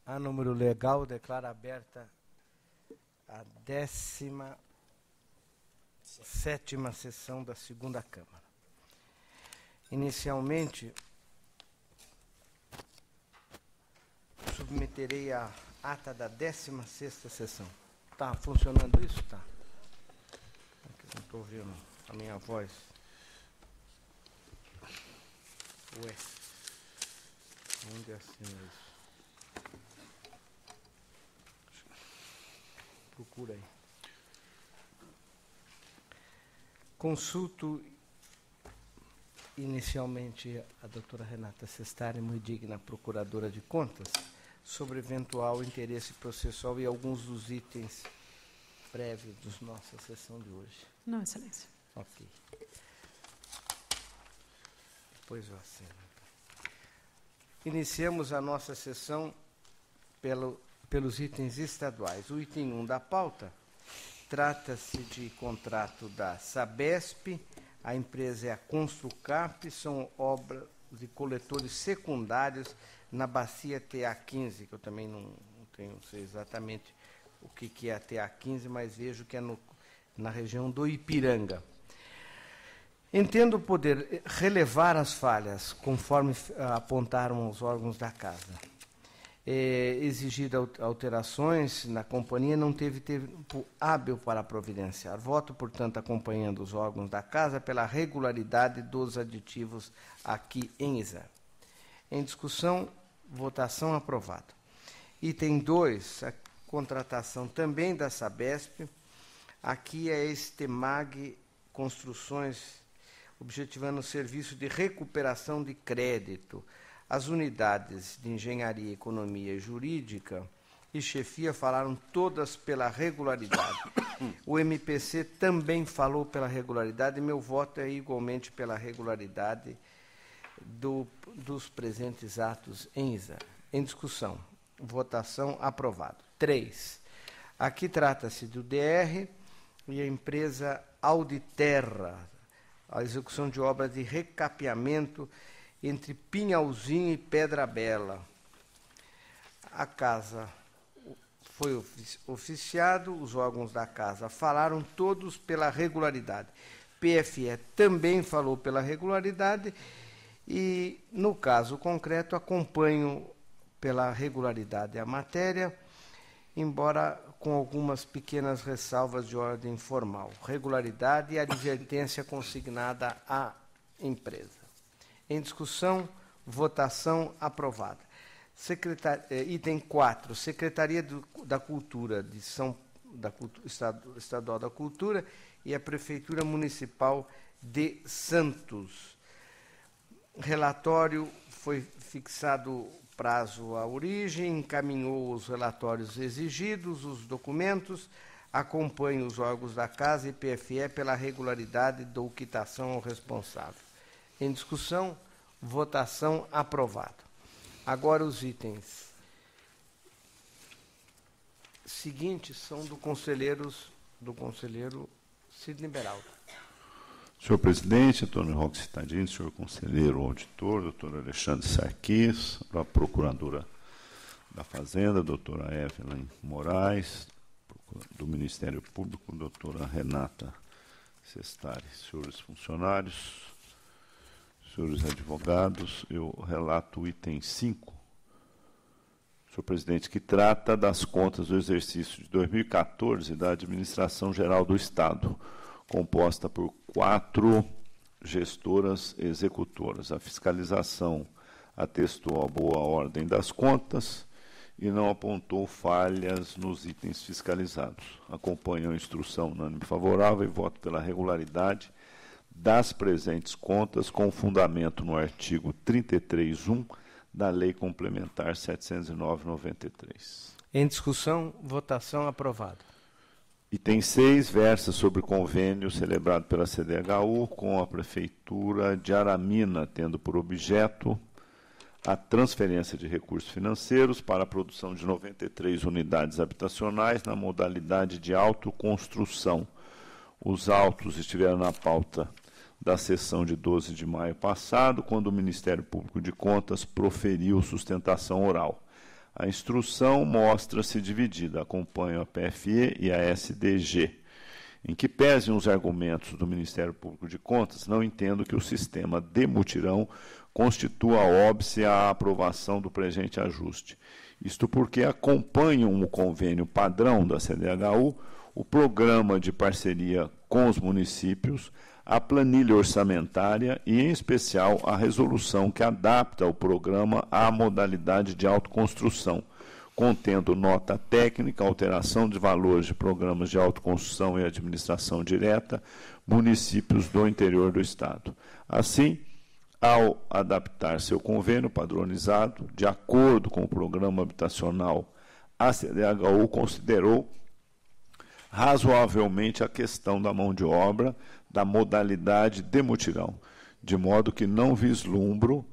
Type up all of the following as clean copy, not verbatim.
A número legal declara aberta a 17ª sessão da segunda Câmara. Inicialmente, submeterei a ata da 16ª sessão. Está funcionando isso? Tá. Não estou ouvindo a minha voz. Ué. Onde assina isso? Procura aí. Consulto inicialmente a doutora Renata Sestari, muito digna procuradora de contas, sobre eventual interesse processual e alguns dos itens prévios da nossa sessão de hoje. Não, Excelência. Ok. Depois eu assino. Iniciamos a nossa sessão pelos itens estaduais. O item 1 da pauta trata-se de contrato da Sabesp, a empresa é a Construcap, são obras de coletores secundários na bacia TA15, que eu também não sei exatamente o que é a TA15, mas vejo que é na região do Ipiranga. Entendo poder relevar as falhas, conforme apontaram os órgãos da Casa. Exigida alterações na companhia, não teve tempo hábil para providenciar. Voto, portanto, acompanhando os órgãos da Casa pela regularidade dos aditivos aqui em exame. Em discussão, votação aprovada. Item 2, a contratação também da Sabesp. Aqui é a Estemag Construções, objetivando o serviço de recuperação de crédito. As unidades de engenharia, economia e jurídica e chefia falaram todas pela regularidade. O MPC também falou pela regularidade e meu voto é igualmente pela regularidade dos presentes atos em exame. Em discussão, votação aprovado. 3. Aqui trata-se do DR e a empresa Auditerra, a execução de obras de recapeamento entre Pinhalzinho e Pedra Bela. A Casa foi oficiado, os órgãos da Casa falaram todos pela regularidade. PFE também falou pela regularidade e, no caso concreto, acompanho pela regularidade a matéria, embora com algumas pequenas ressalvas de ordem formal. Regularidade e advertência consignada à empresa. Em discussão, votação aprovada. Item 4, Secretaria da Cultura Estadual da Cultura e a Prefeitura Municipal de Santos. Relatório foi fixado prazo à origem, encaminhou os relatórios exigidos, os documentos, acompanha os órgãos da Casa e PFE pela regularidade da quitação ao responsável. Em discussão, votação aprovado. Agora os itens seguintes são do conselheiro Sidney Beraldo. Senhor presidente, Antônio Roque Cittadini, senhor conselheiro auditor, doutor Alexandre Sarquis, a procuradora da Fazenda, doutora Evelyn Moraes, do Ministério Público, doutora Renata Sestari, senhores funcionários, senhores advogados, eu relato o item 5, senhor presidente, que trata das contas do exercício de 2014 da Administração Geral do Estado, composta por 4 gestoras executoras. A fiscalização atestou a boa ordem das contas e não apontou falhas nos itens fiscalizados. Acompanho a instrução unânime favorável e voto pela regularidade das presentes contas, com fundamento no artigo 33.1 da Lei Complementar 709/93. Em discussão, votação aprovada. Item 6, versa sobre convênio celebrado pela CDHU com a Prefeitura de Aramina, tendo por objeto a transferência de recursos financeiros para a produção de 93 unidades habitacionais na modalidade de autoconstrução. Os autos estiveram na pauta da sessão de 12 de maio passado, quando o Ministério Público de Contas proferiu sustentação oral. A instrução mostra-se dividida, acompanham a PFE e a SDG. Em que pesem os argumentos do Ministério Público de Contas, não entendo que o sistema de mutirão constitua óbice à aprovação do presente ajuste. Isto porque acompanham o convênio padrão da CDHU, o programa de parceria com os municípios, a planilha orçamentária e, em especial, a resolução que adapta o programa à modalidade de autoconstrução, contendo nota técnica, alteração de valores de programas de autoconstrução e administração direta, municípios do interior do Estado. Assim, ao adaptar seu convênio padronizado, de acordo com o programa habitacional, a CDHU considerou razoavelmente a questão da mão de obra, da modalidade de mutirão, de modo que não vislumbro,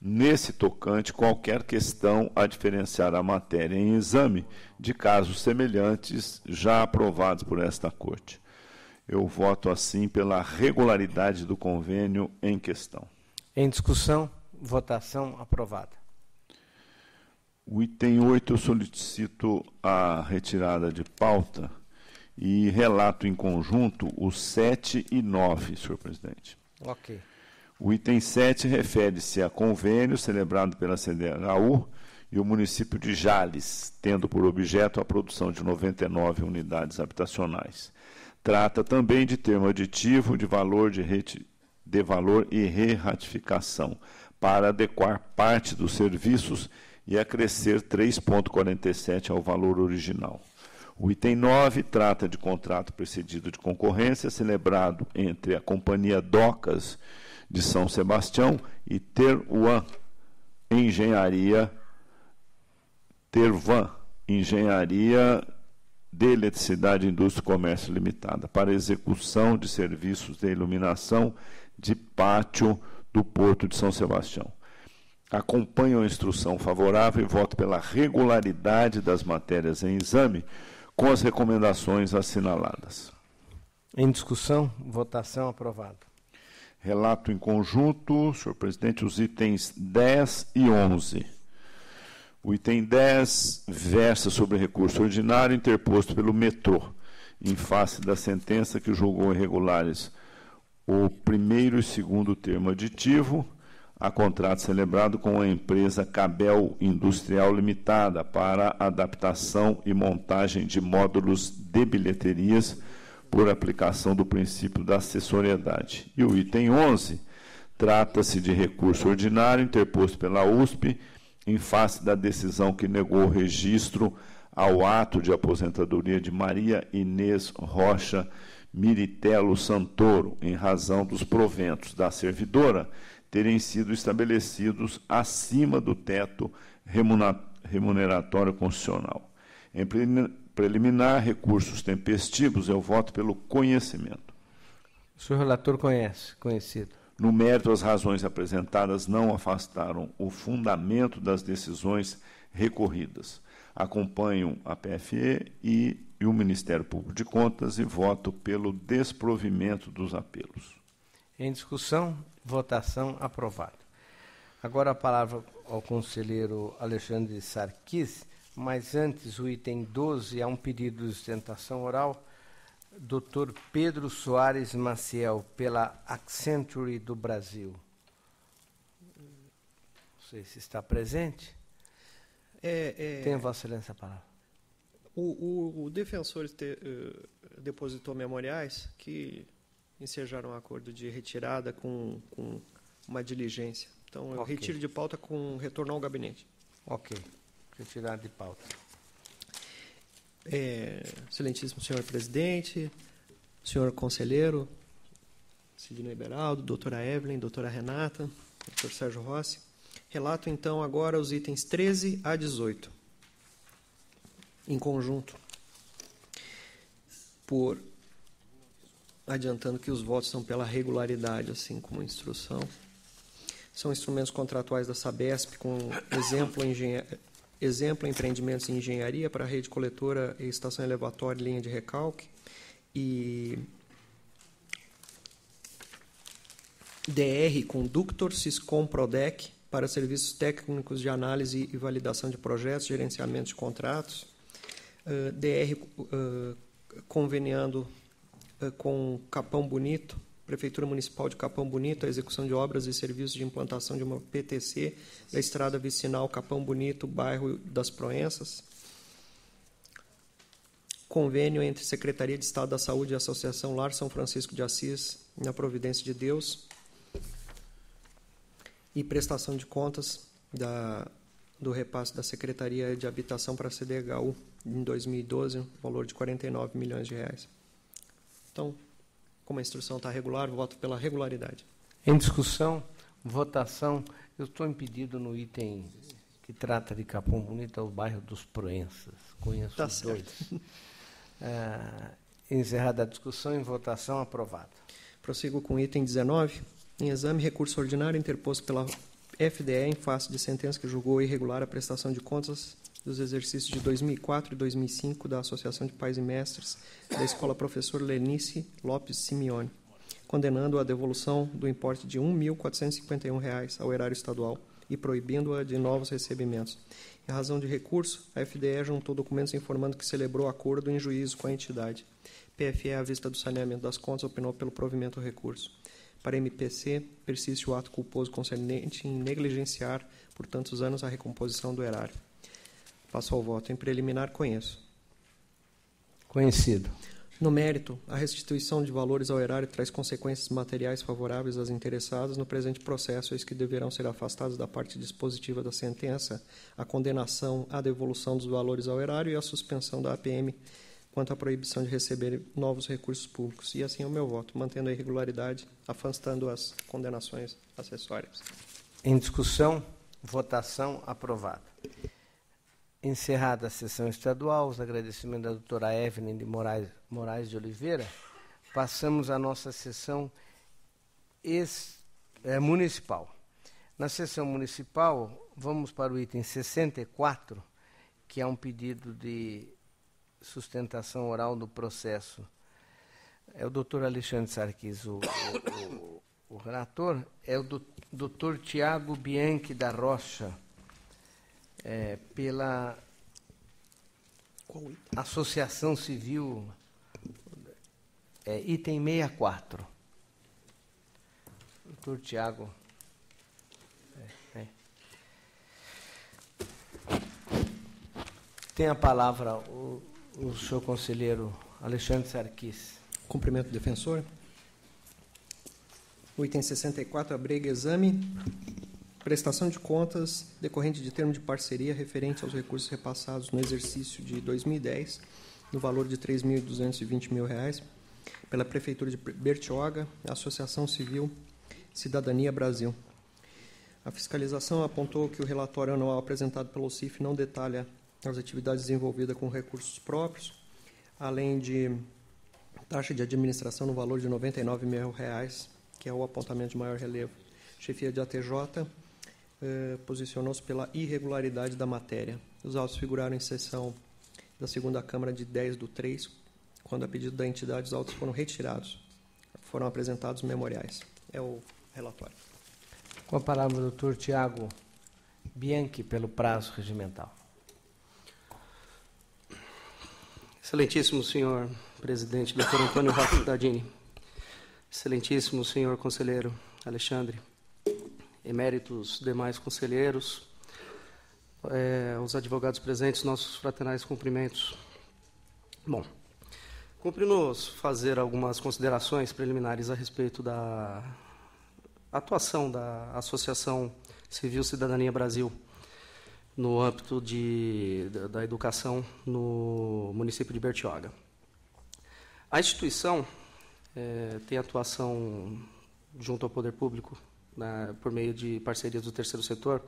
nesse tocante, qualquer questão a diferenciar a matéria em exame de casos semelhantes já aprovados por esta Corte. Eu voto, assim, pela regularidade do convênio em questão. Em discussão, votação aprovada. O item 8, eu solicito a retirada de pauta e relato em conjunto os 7 e 9, senhor presidente. Ok. O item 7 refere-se a convênio celebrado pela CDHU e o município de Jales, tendo por objeto a produção de 99 unidades habitacionais. Trata também de termo aditivo de valor e re-ratificação, para adequar parte dos serviços e acrescer 3,47 ao valor original. O item 9 trata de contrato precedido de concorrência celebrado entre a Companhia Docas de São Sebastião e Tervan Engenharia de Eletricidade, Indústria e Comércio Limitada, para execução de serviços de iluminação de pátio do Porto de São Sebastião. Acompanho a instrução favorável e voto pela regularidade das matérias em exame, com as recomendações assinaladas. Em discussão, votação aprovada. Relato em conjunto, senhor presidente, os itens 10 e 11. O item 10 versa sobre recurso ordinário interposto pelo metrô, em face da sentença que julgou irregulares o primeiro e segundo termo aditivo a contrato celebrado com a empresa Cabel Industrial Limitada para adaptação e montagem de módulos de bilheterias por aplicação do princípio da acessoriedade. E o item 11 trata-se de recurso ordinário interposto pela USP em face da decisão que negou o registro ao ato de aposentadoria de Maria Inês Rocha Miritello Santoro, em razão dos proventos da servidora terem sido estabelecidos acima do teto remuneratório constitucional. Em preliminar, recursos tempestivos, eu voto pelo conhecimento. O senhor relator conhecido. No mérito, as razões apresentadas não afastaram o fundamento das decisões recorridas. Acompanho a PFE e o Ministério Público de Contas e voto pelo desprovimento dos apelos. Em discussão, votação aprovada. Agora a palavra ao conselheiro Alexandre Sarquis, mas antes o item 12 há um pedido de sustentação oral. Dr. Pedro Soares Maciel, pela Accenture do Brasil. Não sei se está presente. Tem Vossa Excelência a palavra. O defensor depositou memoriais que ensejaram um acordo de retirada com uma diligência. Então, eu retiro de pauta com retorno ao gabinete. Ok. Retirada de pauta. Excelentíssimo senhor presidente, senhor conselheiro, Sidney Beraldo, doutora Evelyn, doutora Renata, doutor Sérgio Rossi. Relato, então, agora os itens 13 a 18, em conjunto, adiantando que os votos são pela regularidade, assim como a instrução. São instrumentos contratuais da Sabesp, com exemplo, empreendimentos em engenharia para rede coletora e estação elevatória e linha de recalque, e DR Conductor Siscom Prodec para serviços técnicos de análise e validação de projetos, gerenciamento de contratos. DR conveniando com Capão Bonito, Prefeitura Municipal de Capão Bonito, a execução de obras e serviços de implantação de uma PTC da estrada vicinal Capão Bonito, bairro das Proenças. Convênio entre Secretaria de Estado da Saúde e Associação Lar São Francisco de Assis, na Providência de Deus. E prestação de contas do repasse da Secretaria de Habitação para a CDHU em 2012, um valor de 49 milhões de reais. Então, como a instrução está regular, voto pela regularidade. Em discussão, votação. Eu estou impedido no item que trata de Capão Bonito, ao bairro dos Proenças. Conheço Tá os certo. dois. Encerrada a discussão, em votação, aprovado. Prossigo com o item 19. Em exame, recurso ordinário interposto pela FDE em face de sentença que julgou irregular a prestação de contas dos exercícios de 2004 e 2005 da Associação de Pais e Mestres da Escola Professor Lenice Lopes Simeone, condenando a devolução do importe de R$ 1.451 ao erário estadual e proibindo-a de novos recebimentos. Em razão de recurso, a FDE juntou documentos informando que celebrou acordo em juízo com a entidade. PFE, à vista do saneamento das contas, opinou pelo provimento do recurso. Para a MPC, persiste o ato culposo concernente em negligenciar, por tantos anos, a recomposição do erário. Passo ao voto. Em preliminar, conheço. Conhecido. No mérito, a restituição de valores ao erário traz consequências materiais favoráveis às interessadas no presente processo, eis que deverão ser afastados da parte dispositiva da sentença a condenação à devolução dos valores ao erário e a suspensão da APM quanto à proibição de receber novos recursos públicos. E assim é o meu voto, mantendo a irregularidade, afastando as condenações acessórias. Em discussão, votação, aprovado. Encerrada a sessão estadual, os agradecimentos da doutora Evelyn de Moraes de Oliveira, passamos à nossa sessão municipal. Na sessão municipal, vamos para o item 64, que é um pedido de sustentação oral do processo. É o doutor Alexandre Sarquis, o relator, é o doutor Tiago Bianchi da Rocha, pela Associação Civil, item 64. Doutor Tiago. Tem a palavra o senhor conselheiro Alexandre Sarquis. Cumprimento do defensor. O item 64 abriga exame, prestação de contas decorrente de termo de parceria referente aos recursos repassados no exercício de 2010, no valor de R$ 3.220.000, pela Prefeitura de Bertioga, Associação Civil Cidadania Brasil. A fiscalização apontou que o relatório anual apresentado pelo CIF não detalha as atividades desenvolvidas com recursos próprios, além de taxa de administração no valor de R$ 99.000, que é o apontamento de maior relevo. Chefia de ATJ posicionou-se pela irregularidade da matéria. Os autos figuraram em sessão da segunda Câmara de 10/3, quando, a pedido da entidade, os autos foram retirados. Foram apresentados memoriais. É o relatório. Com a palavra o doutor Tiago Bianchi, pelo prazo regimental. Excelentíssimo senhor presidente, doutor Antônio Roque Cittadini, excelentíssimo senhor conselheiro Alexandre, eméritos demais conselheiros, os advogados presentes, nossos fraternais cumprimentos. Bom, cumpre-nos fazer algumas considerações preliminares a respeito da atuação da Associação Civil Cidadania Brasil no âmbito da educação no município de Bertioga. A instituição tem atuação junto ao poder público, por meio de parcerias do terceiro setor,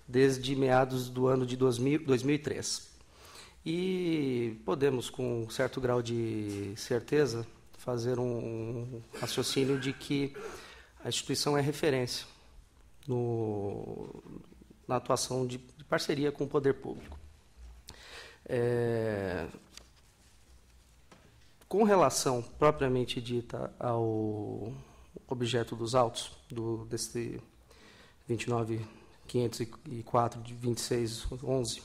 desde meados do ano de 2003. E podemos, com certo grau de certeza, fazer um raciocínio de que a instituição é referência na atuação de parceria com o poder público. Com relação propriamente dita ao objeto dos autos, desse 29.504 de 26/11,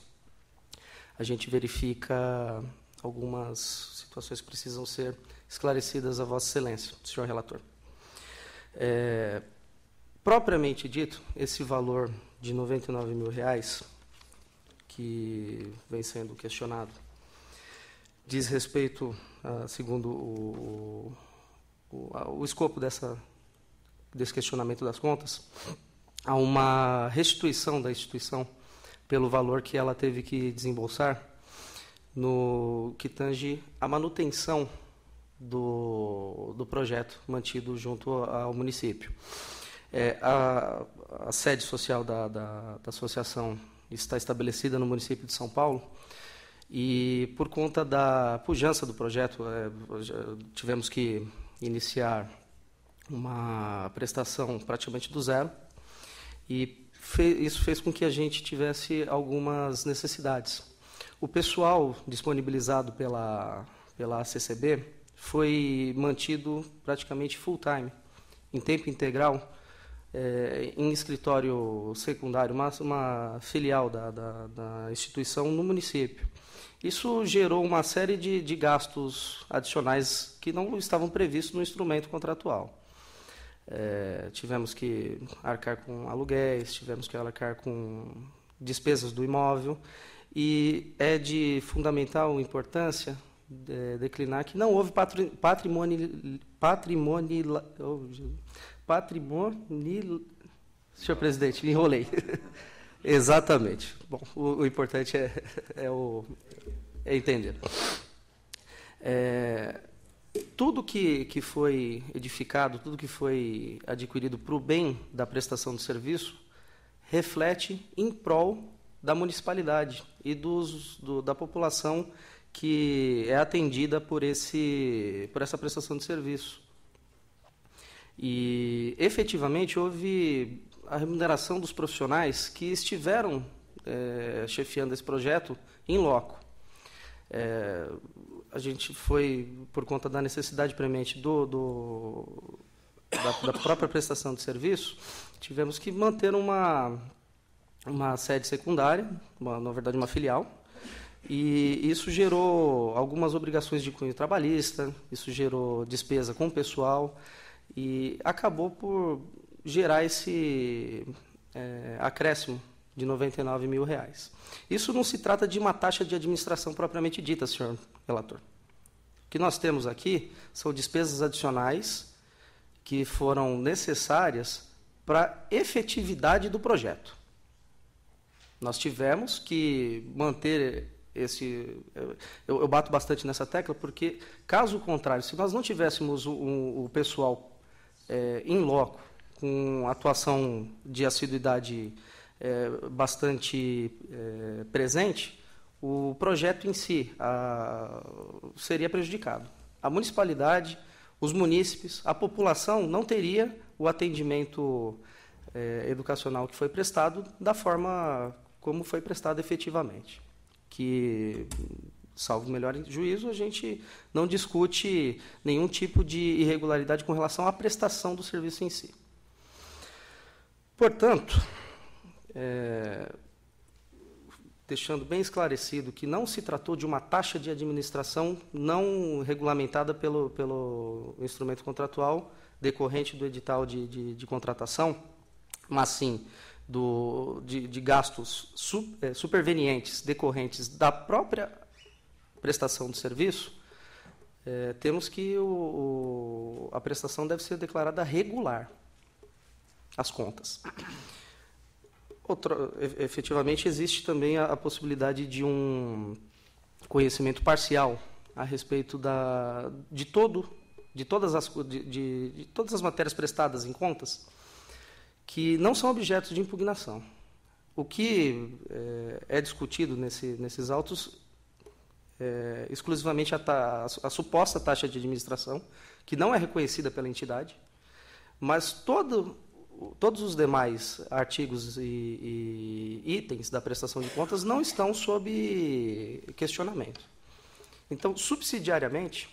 a gente verifica algumas situações que precisam ser esclarecidas a Vossa Excelência, senhor relator. Propriamente dito, esse valor de R$ 99 mil que vem sendo questionado diz respeito, segundo o escopo desse questionamento das contas, a uma restituição da instituição pelo valor que ela teve que desembolsar no que tange a manutenção do projeto mantido junto ao município. A sede social da associação está estabelecida no município de São Paulo e, por conta da pujança do projeto, tivemos que iniciar uma prestação praticamente do zero e isso fez com que a gente tivesse algumas necessidades. O pessoal disponibilizado pela ACCB foi mantido praticamente full-time, em tempo integral, em escritório secundário, uma filial da instituição no município. Isso gerou uma série de gastos adicionais que não estavam previstos no instrumento contratual. Tivemos que arcar com aluguéis, tivemos que arcar com despesas do imóvel, e é de fundamental importância declinar que não houve senhor presidente, me enrolei. Exatamente. Bom, o importante é entender. Tudo que foi edificado, tudo que foi adquirido para o bem da prestação do serviço, reflete em prol da municipalidade e da população que é atendida por essa prestação de serviço. E, efetivamente, houve a remuneração dos profissionais que estiveram chefiando esse projeto em loco. A gente foi, por conta da necessidade premente da própria prestação de serviço, tivemos que manter uma sede secundária, na verdade uma filial, e isso gerou algumas obrigações de cunho trabalhista, isso gerou despesa com o pessoal, e acabou por gerar esse acréscimo de R$ 99 mil. Isso não se trata de uma taxa de administração propriamente dita, senhor relator. O que nós temos aqui são despesas adicionais que foram necessárias para a efetividade do projeto. Nós tivemos que manter eu bato bastante nessa tecla, porque, caso contrário, se nós não tivéssemos o pessoal em loco, com atuação de assiduidade bastante presente, o projeto em si seria prejudicado. A municipalidade, os munícipes, a população não teria o atendimento educacional que foi prestado da forma como foi prestado efetivamente. Que, salvo o melhor juízo, a gente não discute nenhum tipo de irregularidade com relação à prestação do serviço em si. Portanto, deixando bem esclarecido que não se tratou de uma taxa de administração não regulamentada pelo instrumento contratual decorrente do edital de contratação, mas sim de gastos supervenientes decorrentes da própria prestação do serviço, temos que a prestação deve ser declarada regular, as contas. Efetivamente, existe também a possibilidade de um conhecimento parcial a respeito de todas as matérias prestadas em contas, que não são objetos de impugnação. O que é discutido nesses autos é exclusivamente a suposta taxa de administração, que não é reconhecida pela entidade, mas todos os demais artigos e itens da prestação de contas não estão sob questionamento. Então, subsidiariamente,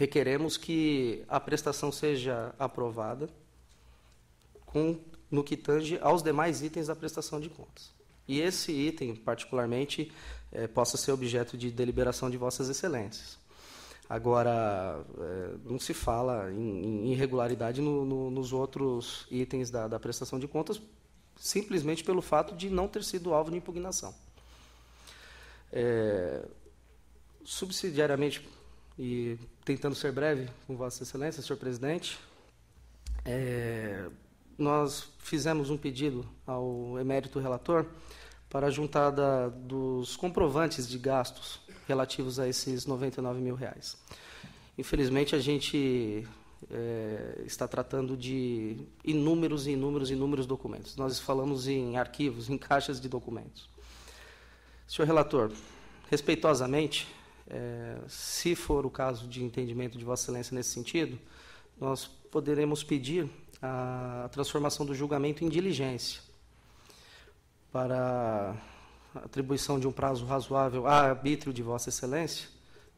requeremos que a prestação seja aprovada no que tange aos demais itens da prestação de contas. E esse item, particularmente, possa ser objeto de deliberação de Vossas Excelências. Agora, não se fala em irregularidade nos outros itens da prestação de contas, simplesmente pelo fato de não ter sido alvo de impugnação. Subsidiariamente, e tentando ser breve com Vossa Excelência, senhor presidente, nós fizemos um pedido ao emérito relator para a juntada dos comprovantes de gastos relativos a esses R$99 mil. Infelizmente, a gente está tratando de inúmeros documentos. Nós falamos em arquivos, em caixas de documentos. Senhor relator, respeitosamente, se for o caso de entendimento de Vossa Excelência nesse sentido, nós poderemos pedir a transformação do julgamento em diligência para a atribuição de um prazo razoável a arbítrio de Vossa Excelência,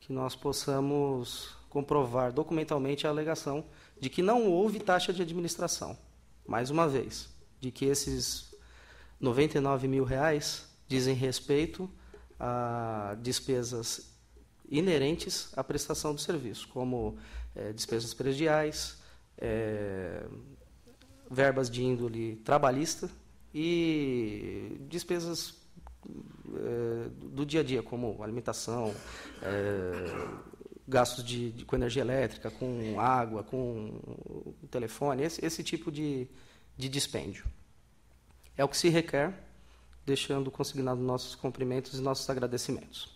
que nós possamos comprovar documentalmente a alegação de que não houve taxa de administração. Mais uma vez, de que esses R$99 mil dizem respeito a despesas inerentes à prestação do serviço, como despesas prediais, verbas de índole trabalhista e despesas do dia a dia, como alimentação, gastos com energia elétrica, com água, com telefone, esse tipo de dispêndio. É o que se requer, deixando consignado nossos cumprimentos e nossos agradecimentos.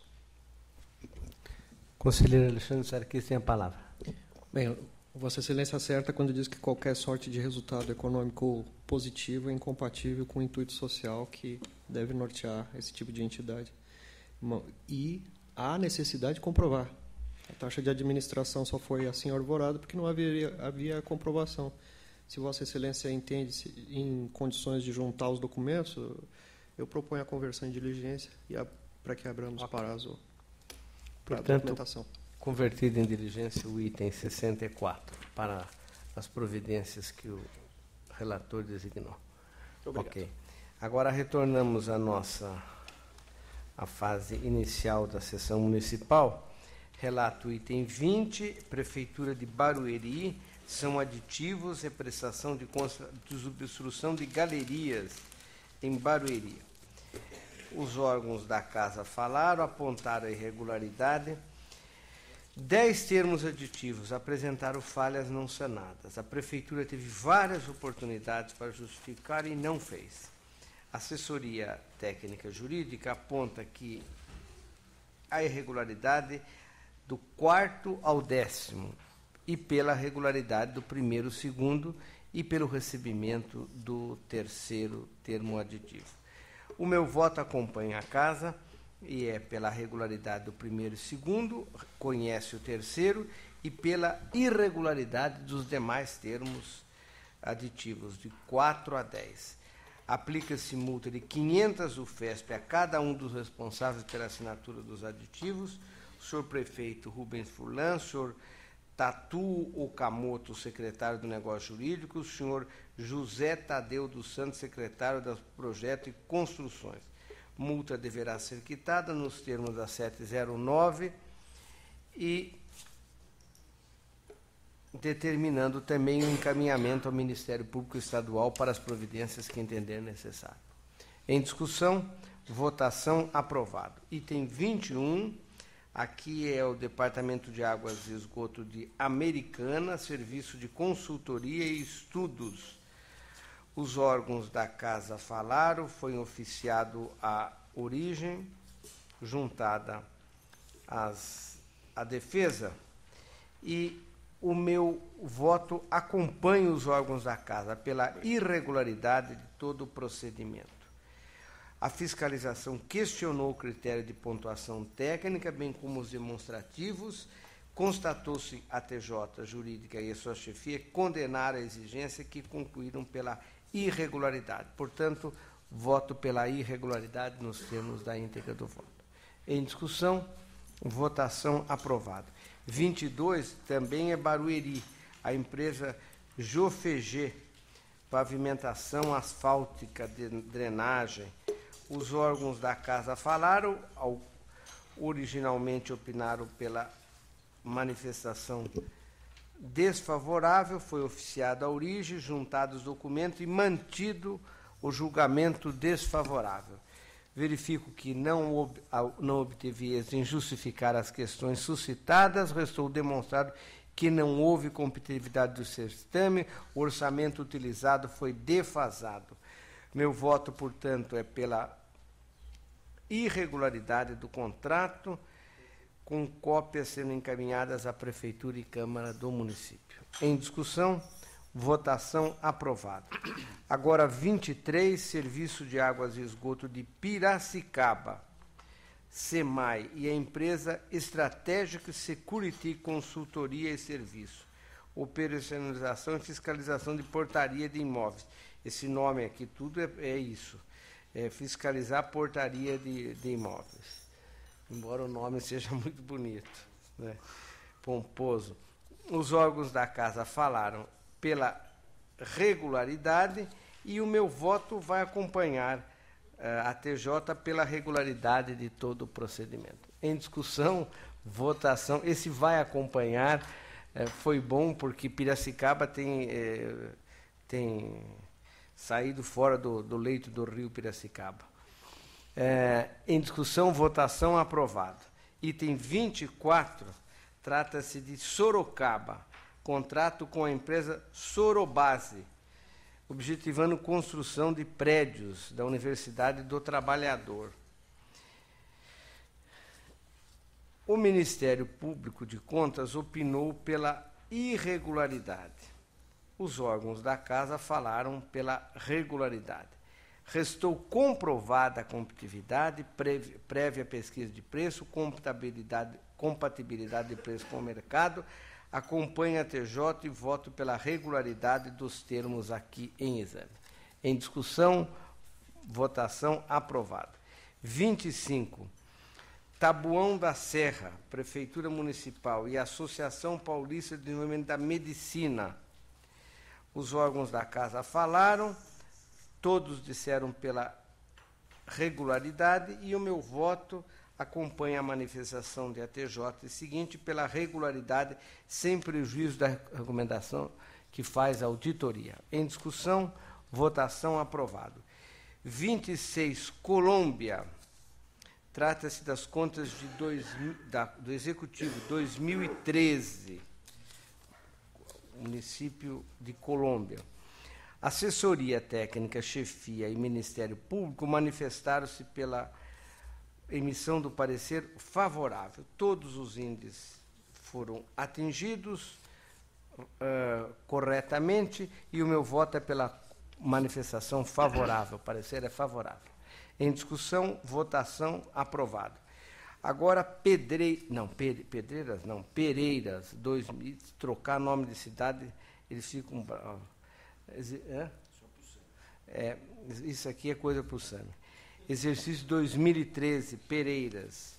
Conselheiro Alexandre Sarquis tem a palavra. Bem, Vossa Excelência acerta quando diz que qualquer sorte de resultado econômico positivo é incompatível com o intuito social que deve nortear esse tipo de entidade. E há necessidade de comprovar. A taxa de administração só foi assim arvorada porque não havia comprovação. Se Vossa Excelência entende em condições de juntar os documentos, eu proponho a conversão em diligência para que abramos prazo para a documentação. Convertido em diligência o item 64 para as providências que o relator designou. Obrigado. Ok. Agora retornamos à fase inicial da sessão municipal. Relato item 20, Prefeitura de Barueri, são aditivos e prestação de desobstrução de galerias em Barueri. Os órgãos da casa falaram, apontaram a irregularidade. 10 termos aditivos apresentaram falhas não sanadas. A Prefeitura teve várias oportunidades para justificar e não fez. A assessoria técnica jurídica aponta que a irregularidade do 4º ao 10º e pela regularidade do 1º, 2º e pelo recebimento do 3º termo aditivo. O meu voto acompanha a casa e é pela regularidade do 1º e 2º, conhece o 3º e pela irregularidade dos demais termos aditivos, de 4 a 10. Aplica-se multa de 500 UFESP a cada um dos responsáveis pela assinatura dos aditivos, o senhor prefeito Rubens Furlan, o senhor Tatu Okamoto, secretário do Negócio Jurídico, o senhor José Tadeu dos Santos, secretário do Projeto e Construções. Multa deverá ser quitada nos termos da 709 e determinando também o encaminhamento ao Ministério Público Estadual para as providências que entender necessário. Em discussão, votação, aprovado. Item 21, aqui é o Departamento de Águas e Esgoto de Americana, serviço de consultoria e estudos. Os órgãos da casa falaram, foi oficiado a origem, juntada a defesa, e o meu voto acompanha os órgãos da casa pela irregularidade de todo o procedimento. A fiscalização questionou o critério de pontuação técnica, bem como os demonstrativos. Constatou-se a TJ jurídica e a sua chefia condenaram a exigência que concluíram pela irregularidade. Portanto, voto pela irregularidade nos termos da íntegra do voto. Em discussão, votação aprovada. 22 também é Barueri, a empresa Jofeg, pavimentação asfáltica, de drenagem. Os órgãos da casa falaram, originalmente opinaram pela manifestação desfavorável, foi oficiada a origem, juntados os documentos e mantido o julgamento desfavorável. Verifico que não obteve êxito em justificar as questões suscitadas, restou demonstrado que não houve competitividade do certame, o orçamento utilizado foi defasado. Meu voto, portanto, é pela irregularidade do contrato, com cópias sendo encaminhadas à Prefeitura e Câmara do município. Em discussão, votação aprovada. Agora, 23, Serviço de Águas e Esgoto de Piracicaba, SEMAI e a empresa Estratégica Security Consultoria e Serviço, operacionalização e fiscalização de portaria de imóveis. Esse nome aqui, tudo é isso, é fiscalizar portaria de imóveis. Embora o nome seja muito bonito, né? Pomposo. Os órgãos da casa falaram pela regularidade e o meu voto vai acompanhar a TJ pela regularidade de todo o procedimento. Em discussão, votação, esse vai acompanhar, foi bom porque Piracicaba tem saído fora do leito do rio Piracicaba. Em discussão, votação aprovado. Item 24, trata-se de Sorocaba, contrato com a empresa Sorobase, objetivando construção de prédios da Universidade do Trabalhador. O Ministério Público de Contas opinou pela irregularidade. Os órgãos da casa falaram pela regularidade. Restou comprovada a competitividade, prévia pesquisa de preço, compatibilidade de preço com o mercado, acompanha a TJ e voto pela regularidade dos termos aqui em exame. Em discussão, votação aprovada. 25. Taboão da Serra, Prefeitura Municipal e Associação Paulista de Desenvolvimento da Medicina. Os órgãos da casa falaram, todos disseram pela regularidade e o meu voto acompanha a manifestação de ATJ seguinte pela regularidade, sem prejuízo da recomendação que faz a auditoria. Em discussão, votação aprovado. 26, Colômbia. Trata-se das contas do Executivo 2013, município de Colômbia. Assessoria Técnica, Chefia e Ministério Público manifestaram-se pela emissão do parecer favorável. Todos os índices foram atingidos corretamente e o meu voto é pela manifestação favorável. O parecer é favorável. Em discussão, votação aprovado. Agora, Pereiras, 2000, trocar nome de cidade, eles ficam... isso aqui é coisa para o SAMI. Exercício 2013, Pereiras.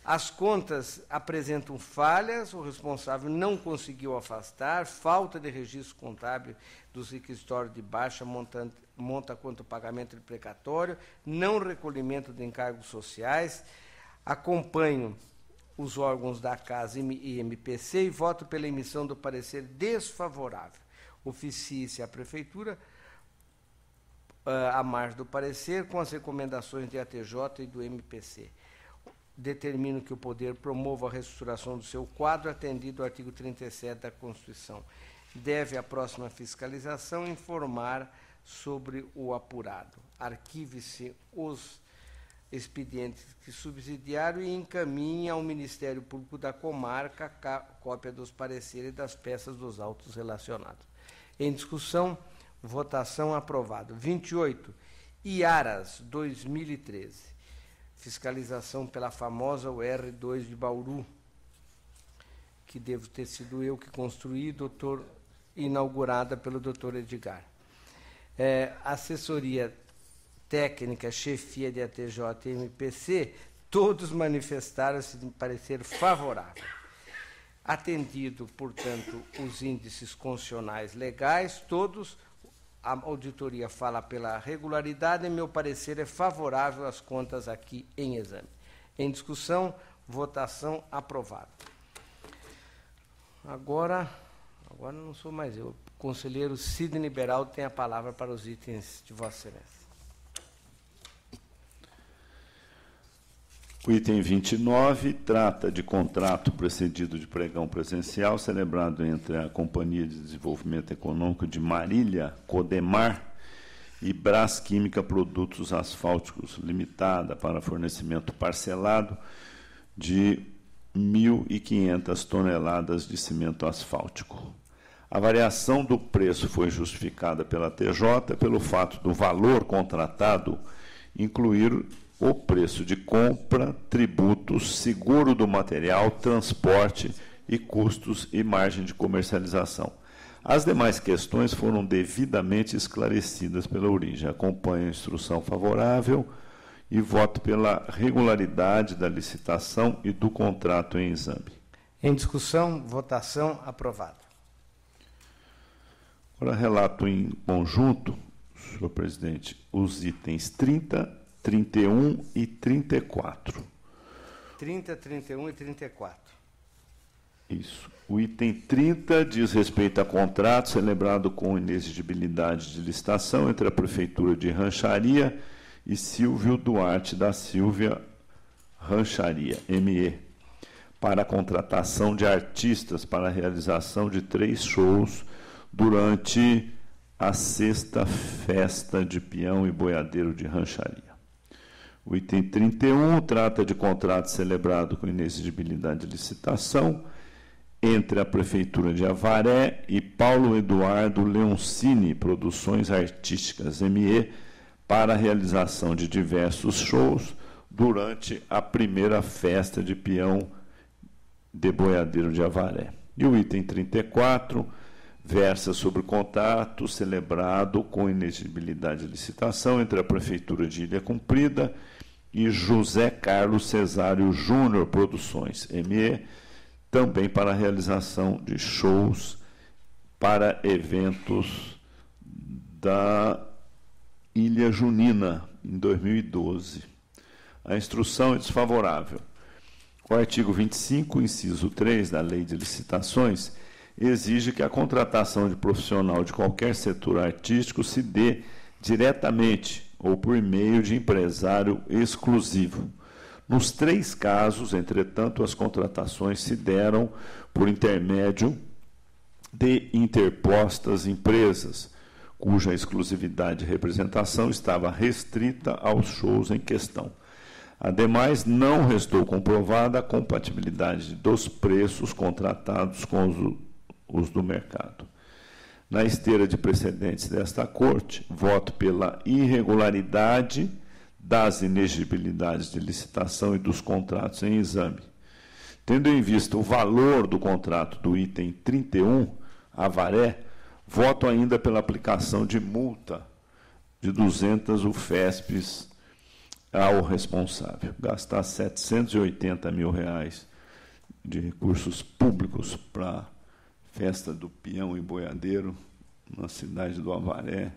As contas apresentam falhas, o responsável não conseguiu afastar, falta de registro contábil dos requisitórios de baixa monta quanto pagamento de precatório, não recolhimento de encargos sociais. Acompanho os órgãos da Casa e MPC e voto pela emissão do parecer desfavorável. Oficie-se a Prefeitura à margem do parecer com as recomendações de ATJ e do MPC. Determino que o Poder promova a reestruturação do seu quadro, atendido ao artigo 37 da Constituição. Deve, à próxima fiscalização, informar sobre o apurado. Arquive-se os expedientes que subsidiaram e encaminhe ao Ministério Público da Comarca cópia dos pareceres e das peças dos autos relacionados. Em discussão, votação aprovado. 28. Iaras, 2013. Fiscalização pela famosa UR2 de Bauru, que devo ter sido eu que construí, inaugurada pelo doutor Edgar. Assessoria Técnica, Chefia de ATJ e MPC, todos manifestaram-se de parecer favorável. Atendido, portanto, os índices constitucionais legais, todos, a auditoria fala pela regularidade e meu parecer é favorável às contas aqui em exame. Em discussão, votação, aprovado. Agora não sou mais eu. O conselheiro Sidney Beraldo tem a palavra para os itens de Vossa Excelência. O item 29 trata de contrato precedido de pregão presencial celebrado entre a Companhia de Desenvolvimento Econômico de Marília, Codemar, e Brás Química Produtos Asfálticos Limitada para fornecimento parcelado de 1.500 toneladas de cimento asfáltico. A variação do preço foi justificada pela TJ pelo fato do valor contratado incluir o preço de compra, tributos, seguro do material, transporte e custos e margem de comercialização. As demais questões foram devidamente esclarecidas pela origem. Acompanho a instrução favorável e voto pela regularidade da licitação e do contrato em exame. Em discussão, votação, aprovado. Agora, relato em conjunto, senhor presidente, os itens 30, 31 e 34. 30, 31 e 34. Isso. O item 30 diz respeito a contrato celebrado com inexigibilidade de licitação entre a Prefeitura de Rancharia e Silvio Duarte da Silvia Rancharia, ME, para a contratação de artistas para a realização de 3 shows durante a 6ª Festa de Peão e Boiadeiro de Rancharia. O item 31 trata de contrato celebrado com inexigibilidade de licitação entre a Prefeitura de Avaré e Paulo Eduardo Leoncini Produções Artísticas, ME, para a realização de diversos shows durante a 1ª Festa de Peão de Boiadeiro de Avaré. E o item 34 versa sobre o contrato celebrado com inexigibilidade de licitação entre a Prefeitura de Ilha Cumprida e José Carlos Cesário Júnior Produções, ME, também para a realização de shows para eventos da Ilha Junina, em 2012. A instrução é desfavorável. O artigo 25, inciso 3 da Lei de Licitações, exige que a contratação de profissional de qualquer setor artístico se dê diretamente ou por meio de empresário exclusivo. Nos 3 casos, entretanto, as contratações se deram por intermédio de interpostas empresas, cuja exclusividade de representação estava restrita aos shows em questão. Ademais, não restou comprovada a compatibilidade dos preços contratados com os do mercado. Na esteira de precedentes desta Corte, voto pela irregularidade das inexigibilidades de licitação e dos contratos em exame. Tendo em vista o valor do contrato do item 31, Avaré, voto ainda pela aplicação de multa de 200 UFESPs ao responsável. Gastar R$ 780 mil de recursos públicos para a festa do Peão e Boiadeiro na cidade do Avaré,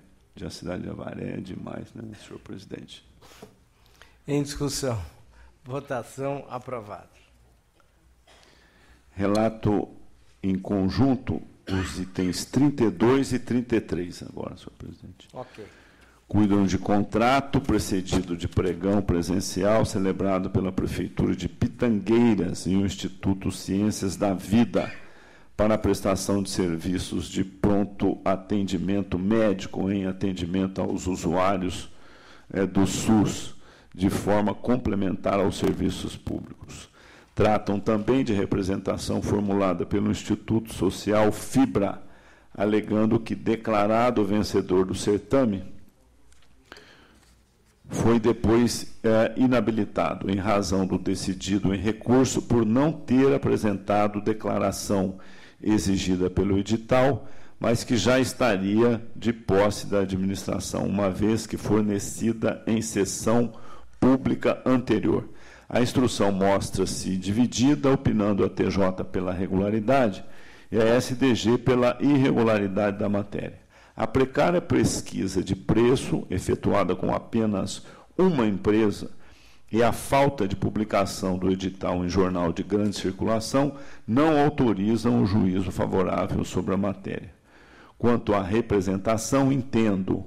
a cidade de Avaré é demais, né, senhor presidente? Em discussão, votação, aprovado. Relato em conjunto os itens 32 e 33 agora, senhor presidente. Ok. Cuidam de contrato precedido de pregão presencial celebrado pela Prefeitura de Pitangueiras e o Instituto Ciências da Vida para a prestação de serviços de pronto atendimento médico em atendimento aos usuários do SUS, de forma complementar aos serviços públicos. Tratam também de representação formulada pelo Instituto Social Fibra, alegando que, declarado vencedor do certame, foi depois inabilitado em razão do decidido em recurso por não ter apresentado declaração exigida pelo edital, mas que já estaria de posse da administração, uma vez que fornecida em sessão pública anterior. A instrução mostra-se dividida, opinando a TJ pela regularidade e a SDG pela irregularidade da matéria. A precária pesquisa de preço, efetuada com apenas uma empresa, e a falta de publicação do edital em jornal de grande circulação não autorizam o juízo favorável sobre a matéria. Quanto à representação, entendo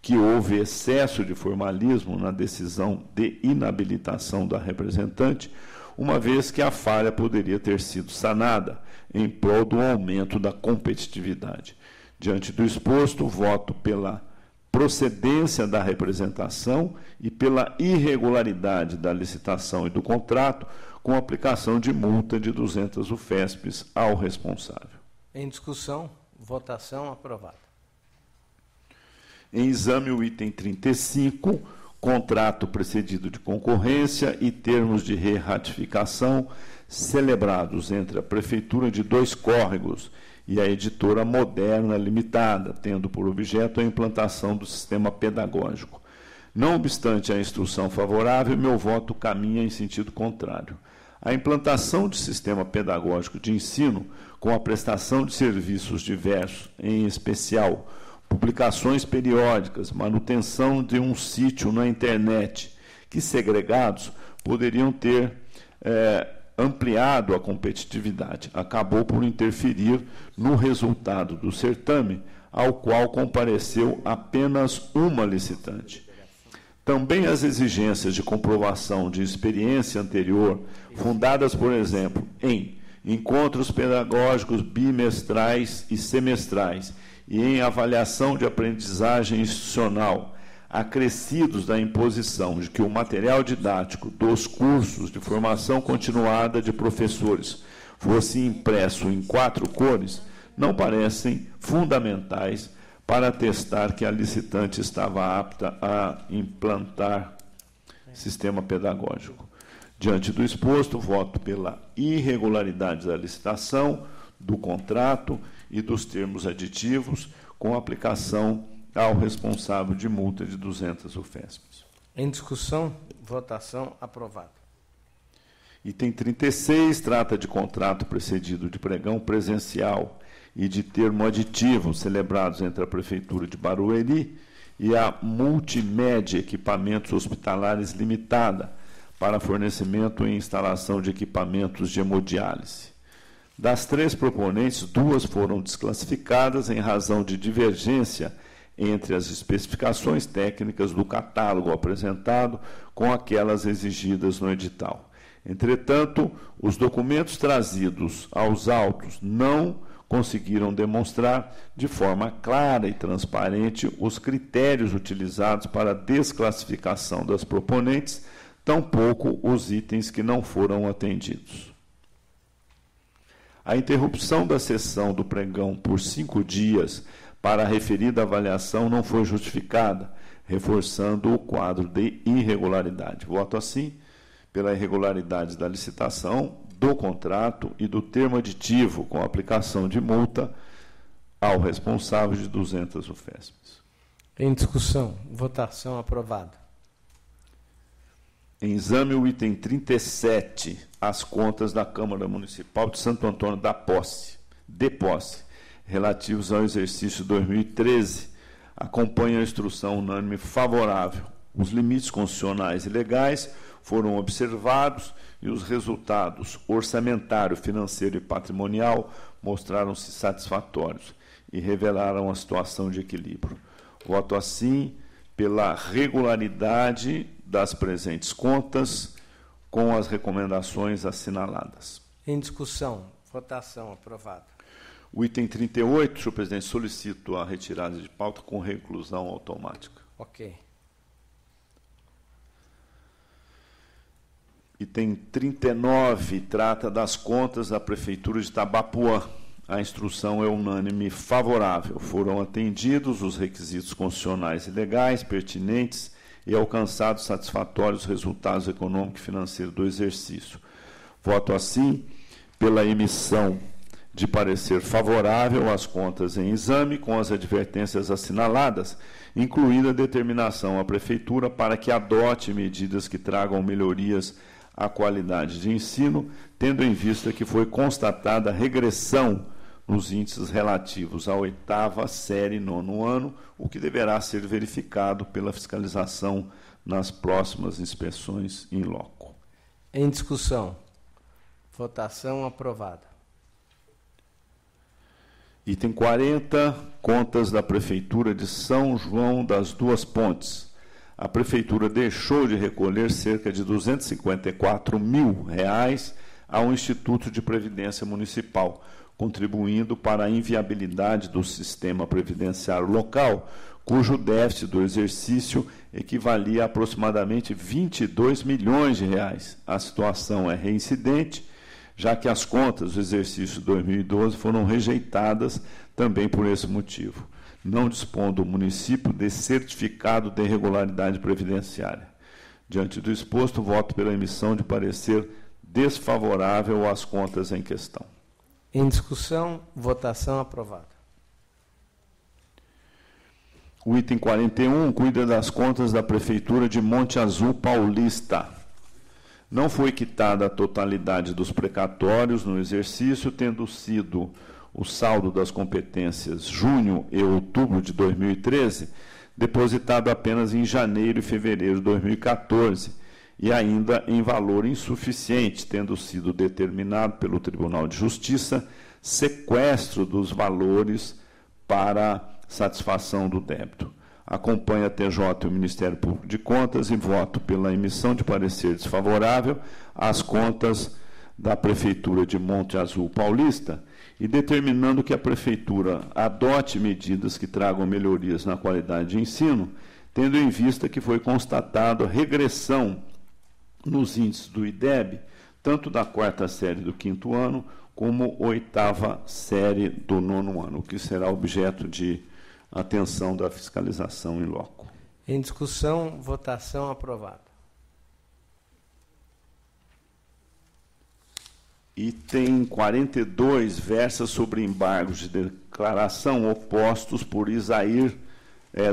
que houve excesso de formalismo na decisão de inabilitação da representante, uma vez que a falha poderia ter sido sanada em prol do aumento da competitividade. Diante do exposto, voto pela procedência da representação e pela irregularidade da licitação e do contrato, com aplicação de multa de 200 UFESPs ao responsável. Em discussão, votação aprovada. Em exame, o item 35, contrato precedido de concorrência e termos de re-ratificação celebrados entre a Prefeitura de Dois Córregos e a Editora Moderna Limitada, tendo por objeto a implantação do sistema pedagógico. Não obstante a instrução favorável, meu voto caminha em sentido contrário. A implantação de sistema pedagógico de ensino, com a prestação de serviços diversos, em especial publicações periódicas, manutenção de um sítio na internet, que segregados poderiam ter ampliado a competitividade, acabou por interferir no resultado do certame, ao qual compareceu apenas uma licitante. Também as exigências de comprovação de experiência anterior, fundadas, por exemplo, em encontros pedagógicos bimestrais e semestrais e em avaliação de aprendizagem institucional, acrescidos da imposição de que o material didático dos cursos de formação continuada de professores fosse impresso em 4 cores, não parecem fundamentais para atestar que a licitante estava apta a implantar sistema pedagógico. Diante do exposto, voto pela irregularidade da licitação, do contrato e dos termos aditivos, com aplicação ao responsável de multa de 200 UFESPs. Em discussão, votação aprovada. Item 36, trata de contrato precedido de pregão presencial e de termo aditivo celebrados entre a Prefeitura de Barueri e a Multimédia Equipamentos Hospitalares Limitada para fornecimento e instalação de equipamentos de hemodiálise. Das 3 proponentes, 2 foram desclassificadas em razão de divergência entre as especificações técnicas do catálogo apresentado com aquelas exigidas no edital. Entretanto, os documentos trazidos aos autos não conseguiram demonstrar de forma clara e transparente os critérios utilizados para a desclassificação das proponentes, tampouco os itens que não foram atendidos. A interrupção da sessão do pregão por 5 dias para a referida avaliação não foi justificada, reforçando o quadro de irregularidade. Voto assim pela irregularidade da licitação, do contrato e do termo aditivo, com aplicação de multa ao responsável de 200 UFESPs. Em discussão, votação aprovada. Em exame, o item 37, as contas da Câmara Municipal de Santo Antônio de Posse, relativos ao exercício 2013, acompanha a instrução unânime favorável. Os limites constitucionais e legais foram observados e os resultados orçamentário, financeiro e patrimonial mostraram-se satisfatórios e revelaram a situação de equilíbrio. Voto assim pela regularidade das presentes contas com as recomendações assinaladas. Em discussão, votação aprovada. O item 38, senhor presidente, solicito a retirada de pauta com reclusão automática. Ok. Item 39, trata das contas da Prefeitura de Itabapoã. A instrução é unânime favorável. Foram atendidos os requisitos constitucionais e legais pertinentes e alcançados satisfatórios resultados econômico e financeiro do exercício. Voto assim pela emissão de parecer favorável às contas em exame, com as advertências assinaladas, incluída a determinação à Prefeitura para que adote medidas que tragam melhorias a qualidade de ensino, tendo em vista que foi constatada regressão nos índices relativos à 8ª série, 9º ano, o que deverá ser verificado pela fiscalização nas próximas inspeções in loco. Em discussão. Votação aprovada. Item 40, contas da Prefeitura de São João das Duas Pontes. A Prefeitura deixou de recolher cerca de R$ 254 mil ao Instituto de Previdência Municipal, contribuindo para a inviabilidade do sistema previdenciário local, cujo déficit do exercício equivalia a aproximadamente R$ 22 milhões. A situação é reincidente, já que as contas do exercício 2012 foram rejeitadas também por esse motivo, não dispondo o município de certificado de regularidade previdenciária. Diante do exposto, voto pela emissão de parecer desfavorável às contas em questão. Em discussão, votação aprovada. O item 41 cuida das contas da Prefeitura de Monte Azul Paulista. Não foi quitada a totalidade dos precatórios no exercício, tendo sido o saldo das competências junho e outubro de 2013 depositado apenas em janeiro e fevereiro de 2014 e ainda em valor insuficiente, tendo sido determinado pelo Tribunal de Justiça sequestro dos valores para satisfação do débito. Acompanha a TJ e o Ministério Público de Contas e voto pela emissão de parecer desfavorável às contas da Prefeitura de Monte Azul Paulista e determinando que a Prefeitura adote medidas que tragam melhorias na qualidade de ensino, tendo em vista que foi constatada regressão nos índices do IDEB, tanto da 4ª série do 5º ano, como 8ª série do 9º ano, o que será objeto de atenção da fiscalização in loco. Em discussão, votação aprovada. Item 42 versa sobre embargos de declaração opostos por Isair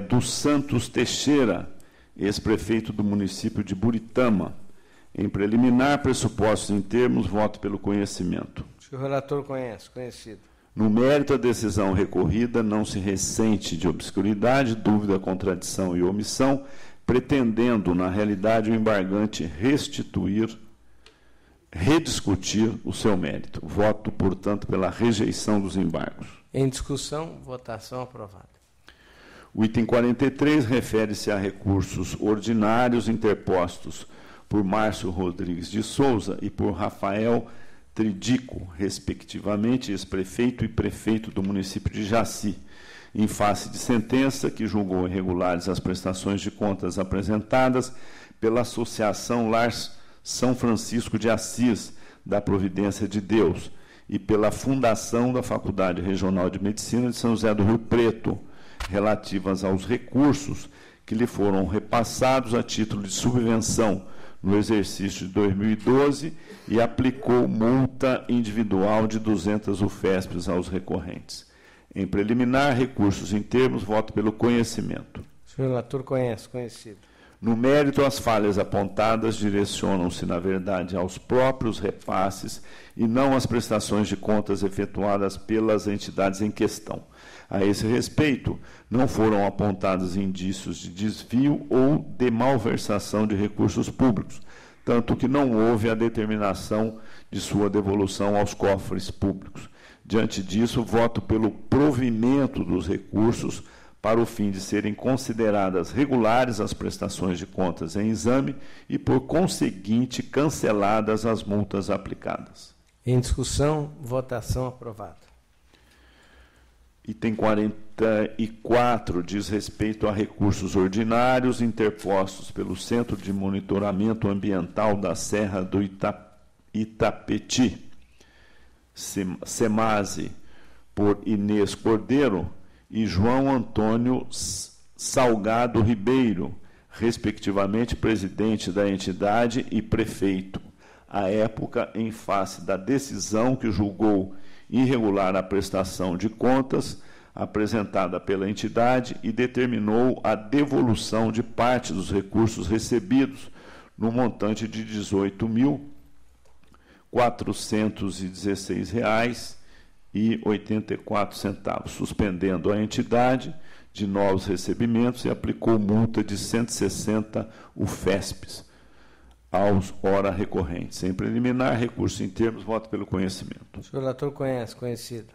dos Santos Teixeira, ex-prefeito do município de Buritama. Em preliminar, pressupostos em termos, voto pelo conhecimento. O relator conhece, conhecido. No mérito, a decisão recorrida não se ressente de obscuridade, dúvida, contradição e omissão, pretendendo, na realidade, o embargante rediscutir o seu mérito. Voto, portanto, pela rejeição dos embargos. Em discussão, votação aprovada. O item 43 refere-se a recursos ordinários interpostos por Márcio Rodrigues de Souza e por Rafael Tridico, respectivamente, ex-prefeito e prefeito do município de Jaci, em face de sentença que julgou irregulares as prestações de contas apresentadas pela Associação Lar São Francisco de Assis, da Providência de Deus, e pela Fundação da Faculdade Regional de Medicina de São José do Rio Preto, relativas aos recursos que lhe foram repassados a título de subvenção no exercício de 2012 e aplicou multa individual de 200 UFESPs aos recorrentes. Em preliminar, recursos em termos, voto pelo conhecimento. O senhor relator conhece, conhecido. No mérito, as falhas apontadas direcionam-se, na verdade, aos próprios repasses e não às prestações de contas efetuadas pelas entidades em questão. A esse respeito, não foram apontados indícios de desvio ou de malversação de recursos públicos, tanto que não houve a determinação de sua devolução aos cofres públicos. Diante disso, voto pelo provimento dos recursos para o fim de serem consideradas regulares as prestações de contas em exame e, por conseguinte, canceladas as multas aplicadas. Em discussão, votação aprovada. Item 44 diz respeito a recursos ordinários interpostos pelo Centro de Monitoramento Ambiental da Serra do Itapetí, SEMASE, por Inês Cordeiro e João Antônio Salgado Ribeiro, respectivamente presidente da entidade e prefeito, à época em face da decisão que julgou irregular a prestação de contas apresentada pela entidade e determinou a devolução de parte dos recursos recebidos no montante de R$ 18.416,84, suspendendo a entidade de novos recebimentos e aplicou multa de 160 UFESPs aos ora recorrentes. Em preliminar, recurso em termos, voto pelo conhecimento. O senhor relator conhece, conhecido.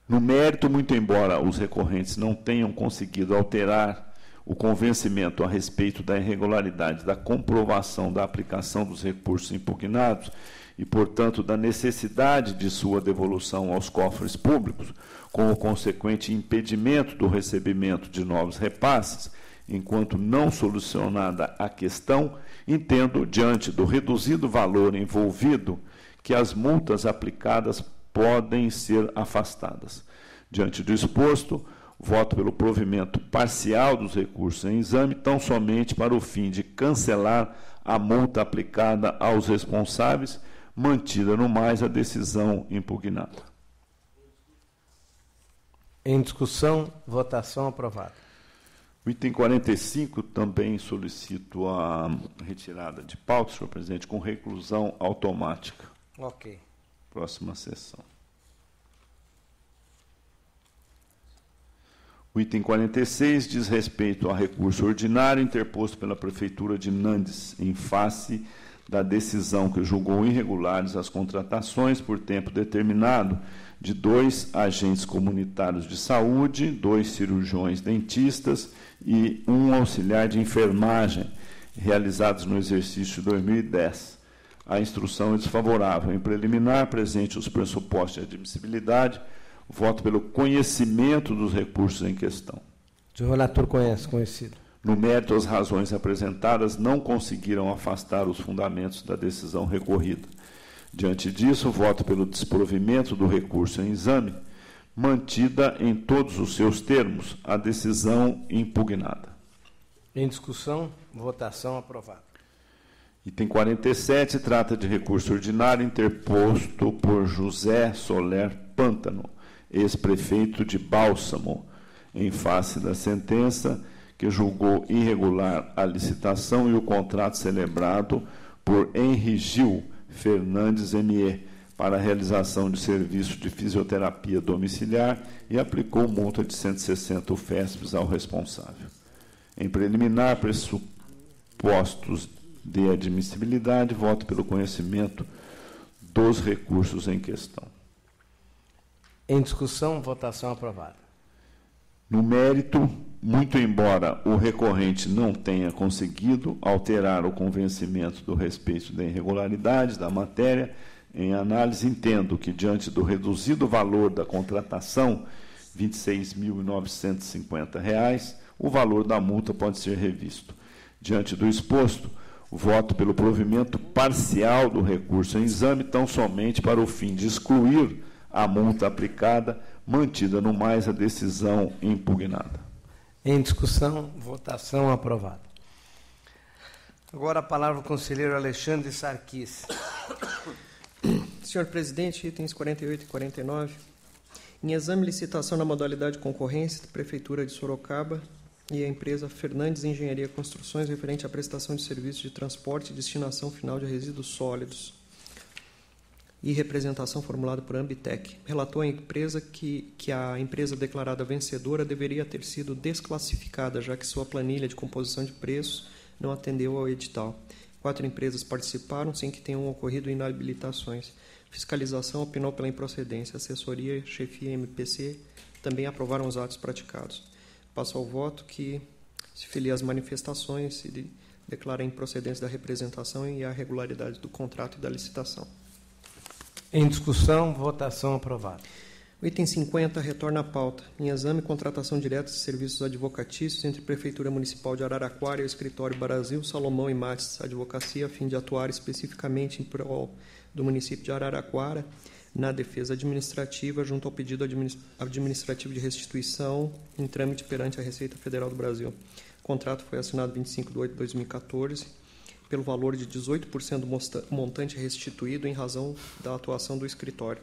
No mérito, muito embora os recorrentes não tenham conseguido alterar o convencimento a respeito da irregularidade da comprovação da aplicação dos recursos impugnados e, portanto, da necessidade de sua devolução aos cofres públicos, com o consequente impedimento do recebimento de novos repasses, enquanto não solucionada a questão, entendo, diante do reduzido valor envolvido, que as multas aplicadas podem ser afastadas. Diante do exposto, voto pelo provimento parcial dos recursos em exame, tão somente para o fim de cancelar a multa aplicada aos responsáveis, mantida no mais a decisão impugnada. Em discussão, votação aprovada. O item 45, também solicito a retirada de pauta, senhor presidente, com reclusão automática. Ok. Próxima sessão. O item 46 diz respeito a recurso ordinário interposto pela Prefeitura de Nandes, em face da decisão que julgou irregulares as contratações por tempo determinado de 2 agentes comunitários de saúde, 2 cirurgiões dentistas e 1 auxiliar de enfermagem, realizados no exercício de 2010. A instrução é desfavorável. Em preliminar, presente os pressupostos de admissibilidade, voto pelo conhecimento dos recursos em questão. O senhor relator conhece, conhecido. No mérito, as razões apresentadas não conseguiram afastar os fundamentos da decisão recorrida. Diante disso, voto pelo desprovimento do recurso em exame, mantida em todos os seus termos a decisão impugnada. Em discussão, votação aprovada. Item 47 trata de recurso ordinário interposto por José Soler Pântano, ex-prefeito de Bálsamo, em face da sentença que julgou irregular a licitação e o contrato celebrado por Henri Gil Fernandes M.E. para a realização de serviço de fisioterapia domiciliar e aplicou multa de 160 UFESPs ao responsável. Em preliminar, pressupostos de admissibilidade, voto pelo conhecimento dos recursos em questão. Em discussão, votação aprovada. No mérito, muito embora o recorrente não tenha conseguido alterar o convencimento do respeito da irregularidade da matéria, em análise, entendo que, diante do reduzido valor da contratação, R$ 26.950, o valor da multa pode ser revisto. Diante do exposto, voto pelo provimento parcial do recurso em exame, tão somente para o fim de excluir a multa aplicada, mantida no mais a decisão impugnada. Em discussão, votação aprovada. Agora a palavra ao conselheiro Alexandre Sarquis. Senhor presidente, itens 48 e 49. Em exame, licitação na modalidade concorrência da Prefeitura de Sorocaba e a empresa Fernandes Engenharia Construções referente à prestação de serviços de transporte e destinação final de resíduos sólidos e representação formulada por Ambitec. Relatou a empresa que a empresa declarada vencedora deveria ter sido desclassificada, já que sua planilha de composição de preços não atendeu ao edital. 4 empresas participaram sem que tenham ocorrido inabilitações. Fiscalização opinou pela improcedência. Assessoria, chefia e MPC também aprovaram os atos praticados. Passo ao voto que se filia as manifestações e declara a improcedência da representação e a regularidade do contrato e da licitação. Em discussão, votação aprovada. O item 50 retorna à pauta. Em exame, contratação direta de serviços advocatícios entre Prefeitura Municipal de Araraquara e o Escritório Brasil, Salomão e Mates Advocacia, a fim de atuar especificamente em prol do município de Araraquara na defesa administrativa junto ao pedido administrativo de restituição em trâmite perante a Receita Federal do Brasil. O contrato foi assinado 25 de 8 de 2014 pelo valor de 18% do montante restituído em razão da atuação do escritório,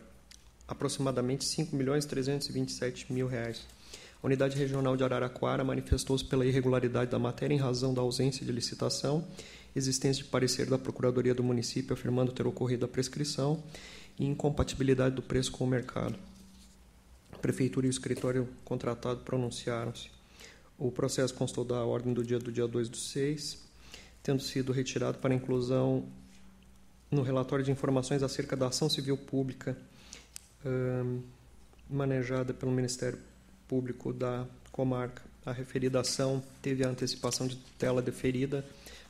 aproximadamente R$ 5.327.000. A Unidade Regional de Araraquara manifestou-se pela irregularidade da matéria em razão da ausência de licitação existência de parecer da Procuradoria do município afirmando ter ocorrido a prescrição e incompatibilidade do preço com o mercado. A Prefeitura e o escritório contratado pronunciaram-se. O processo constou da ordem do dia 2/6, tendo sido retirado para inclusão no relatório de informações acerca da ação civil pública manejada pelo Ministério Público da comarca. A referida ação teve a antecipação de tutela deferida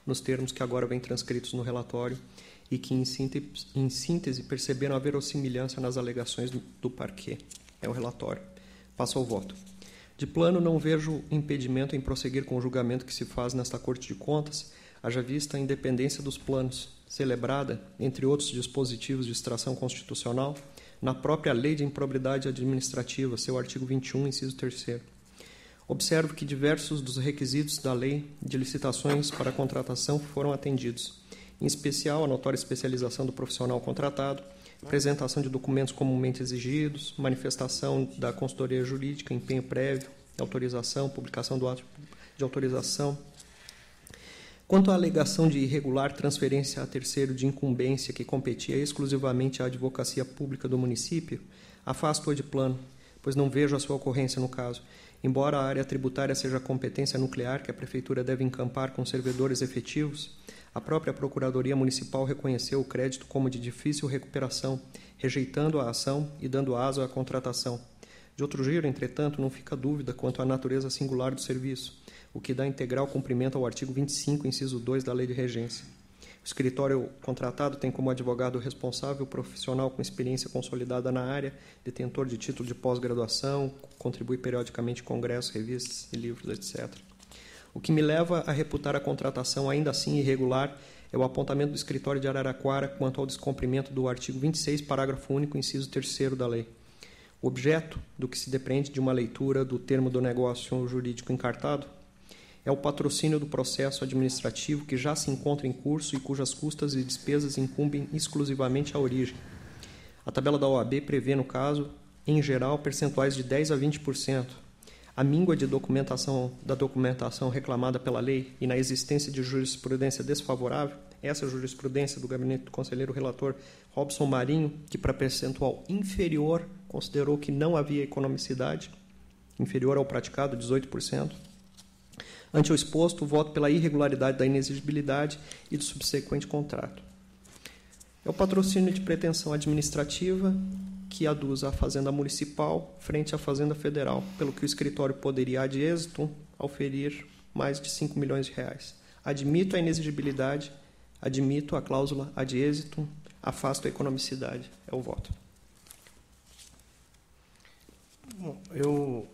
nos termos que agora vêm transcritos no relatório e que, em síntese, perceberam a verossimilhança nas alegações do parquê. É o relatório. Passo ao voto. De plano, não vejo impedimento em prosseguir com o julgamento que se faz nesta Corte de Contas, haja vista a independência dos planos, celebrada, entre outros dispositivos de extração constitucional, na própria Lei de Improbidade Administrativa, seu artigo 21, inciso 3º. Observo que diversos dos requisitos da Lei de Licitações para a contratação foram atendidos, em especial a notória especialização do profissional contratado, apresentação de documentos comumente exigidos, manifestação da consultoria jurídica, empenho prévio, autorização, publicação do ato de autorização. Quanto à alegação de irregular transferência a terceiro de incumbência que competia exclusivamente à advocacia pública do município, afasto-a de plano, pois não vejo a sua ocorrência no caso. Embora a área tributária seja competência nuclear que a Prefeitura deve encampar com servidores efetivos, a própria Procuradoria Municipal reconheceu o crédito como de difícil recuperação, rejeitando a ação e dando aso à contratação. De outro giro, entretanto, não fica dúvida quanto à natureza singular do serviço, o que dá integral cumprimento ao artigo 25, inciso 2 da Lei de Regência. O escritório contratado tem como advogado responsável profissional com experiência consolidada na área, detentor de título de pós-graduação, contribui periodicamente em congressos, revistas e livros, etc. O que me leva a reputar a contratação ainda assim irregular é o apontamento do escritório de Araraquara quanto ao descumprimento do artigo 26, parágrafo único, inciso 3º da lei. O objeto do que se depreende de uma leitura do termo do negócio jurídico encartado é o patrocínio do processo administrativo que já se encontra em curso e cujas custas e despesas incumbem exclusivamente à origem. A tabela da OAB prevê, no caso, em geral, percentuais de 10% a 20%. A míngua de da documentação reclamada pela lei e na existência de jurisprudência desfavorável, essa jurisprudência do gabinete do conselheiro relator Robson Marinho, que para percentual inferior considerou que não havia economicidade, inferior ao praticado, 18%. Ante o exposto, voto pela irregularidade da inexigibilidade e do subsequente contrato. É o patrocínio de pretensão administrativa que aduz a Fazenda Municipal frente à Fazenda Federal, pelo que o escritório poderia, ad êxito, auferir mais de R$5 milhões. Admito a inexigibilidade, admito a cláusula ad êxito, afasto a economicidade. É o voto. Bom,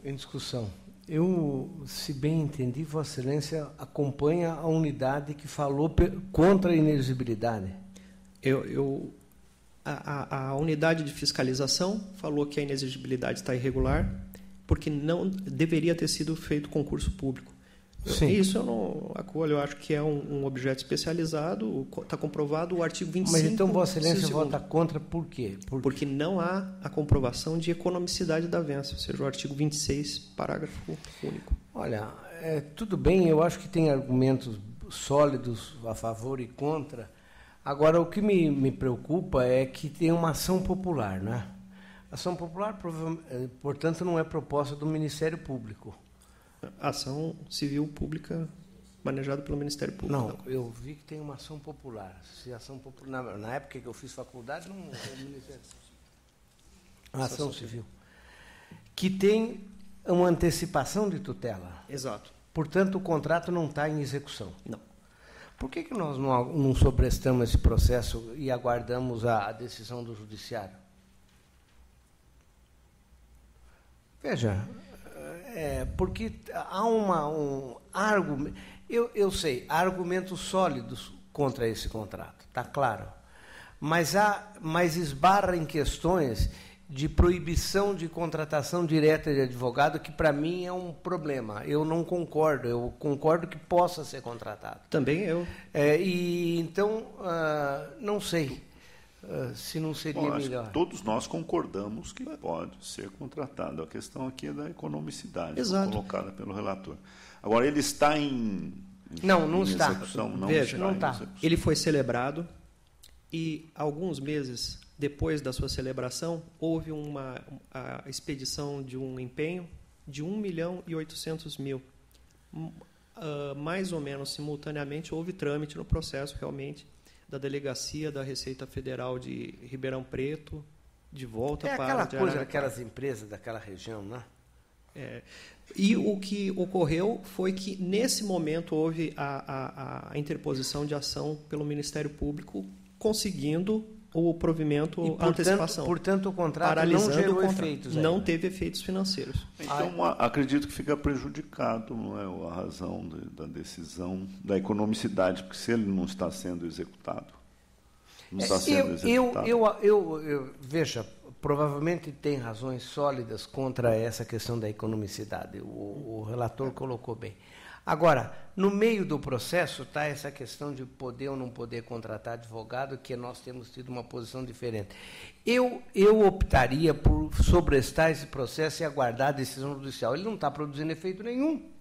em discussão, se bem entendi, Vossa Excelência acompanha a unidade que falou contra a inexigibilidade. A unidade de fiscalização falou que a inexigibilidade está irregular porque não deveria ter sido feito concurso público. Isso eu não acolho, eu acho que é um objeto especializado, está comprovado o artigo 25. Mas então Vossa Excelência vota contra por quê? Porque não há a comprovação de economicidade da vença, ou seja, o artigo 26, parágrafo único. Olha, tudo bem, eu acho que tem argumentos sólidos a favor e contra. Agora, o que me preocupa é que tem uma ação popular, né? A ação popular, portanto, não é proposta do Ministério Público. Ação civil pública manejada pelo Ministério Público. Não, eu vi que tem uma ação popular. Se ação popular na época que eu fiz faculdade, não é o Ministério. A ação civil. Que tem uma antecipação de tutela. Exato. Portanto, o contrato não está em execução. Não. Por que nós não sobrestamos esse processo e aguardamos a decisão do Judiciário? Veja, porque há um argumento. Eu sei, há argumentos sólidos contra esse contrato, está claro. Mas esbarra em questões de proibição de contratação direta de advogado, que para mim é um problema. Eu não concordo, eu concordo que possa ser contratado. Também eu. Então, não sei se não seria melhor. Todos nós concordamos que pode ser contratado. A questão aqui é da economicidade, exato, colocada pelo relator. Agora, ele está em Não está. Execução, Veja, não está. Ele foi celebrado e, alguns meses depois da sua celebração, houve a expedição de um empenho de 1.800.000. Mais ou menos simultaneamente, houve trâmite no processo, realmente, da Delegacia da Receita Federal de Ribeirão Preto, de volta para... É aquela de coisa Araraquara. daquelas empresas daquela região, né? E o que ocorreu foi que, nesse momento, houve a interposição de ação pelo Ministério Público, conseguindo o provimento, a antecipação. Portanto, o contrato paralisando não gerou o contrato. efeitos. Não ainda. teve efeitos financeiros. Então, acredito que fica prejudicado, não é, a razão da decisão da economicidade, porque se ele não está sendo executado, não está sendo executado. Veja, provavelmente tem razões sólidas contra essa questão da economicidade. O relator colocou bem. Agora, no meio do processo está essa questão de poder ou não poder contratar advogado, que nós temos tido uma posição diferente. Eu optaria por sobrestar esse processo e aguardar a decisão judicial. Ele não está produzindo efeito nenhum.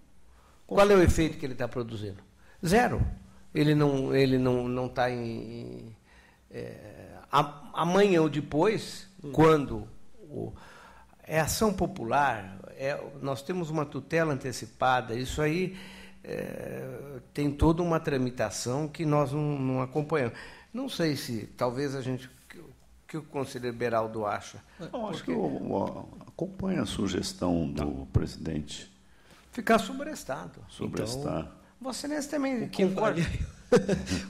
Qual é o efeito que ele está produzindo? Zero. Ele não está em... amanhã ou depois, quando é ação popular, nós temos uma tutela antecipada, isso aí tem toda uma tramitação que nós não acompanhamos. Não sei se, talvez a gente... O que o conselheiro Beraldo acha? Não, acho que eu acompanho a sugestão do presidente. Ficar sobrestado. Sobrestar. Então, Vossa Excelência também Que concorda?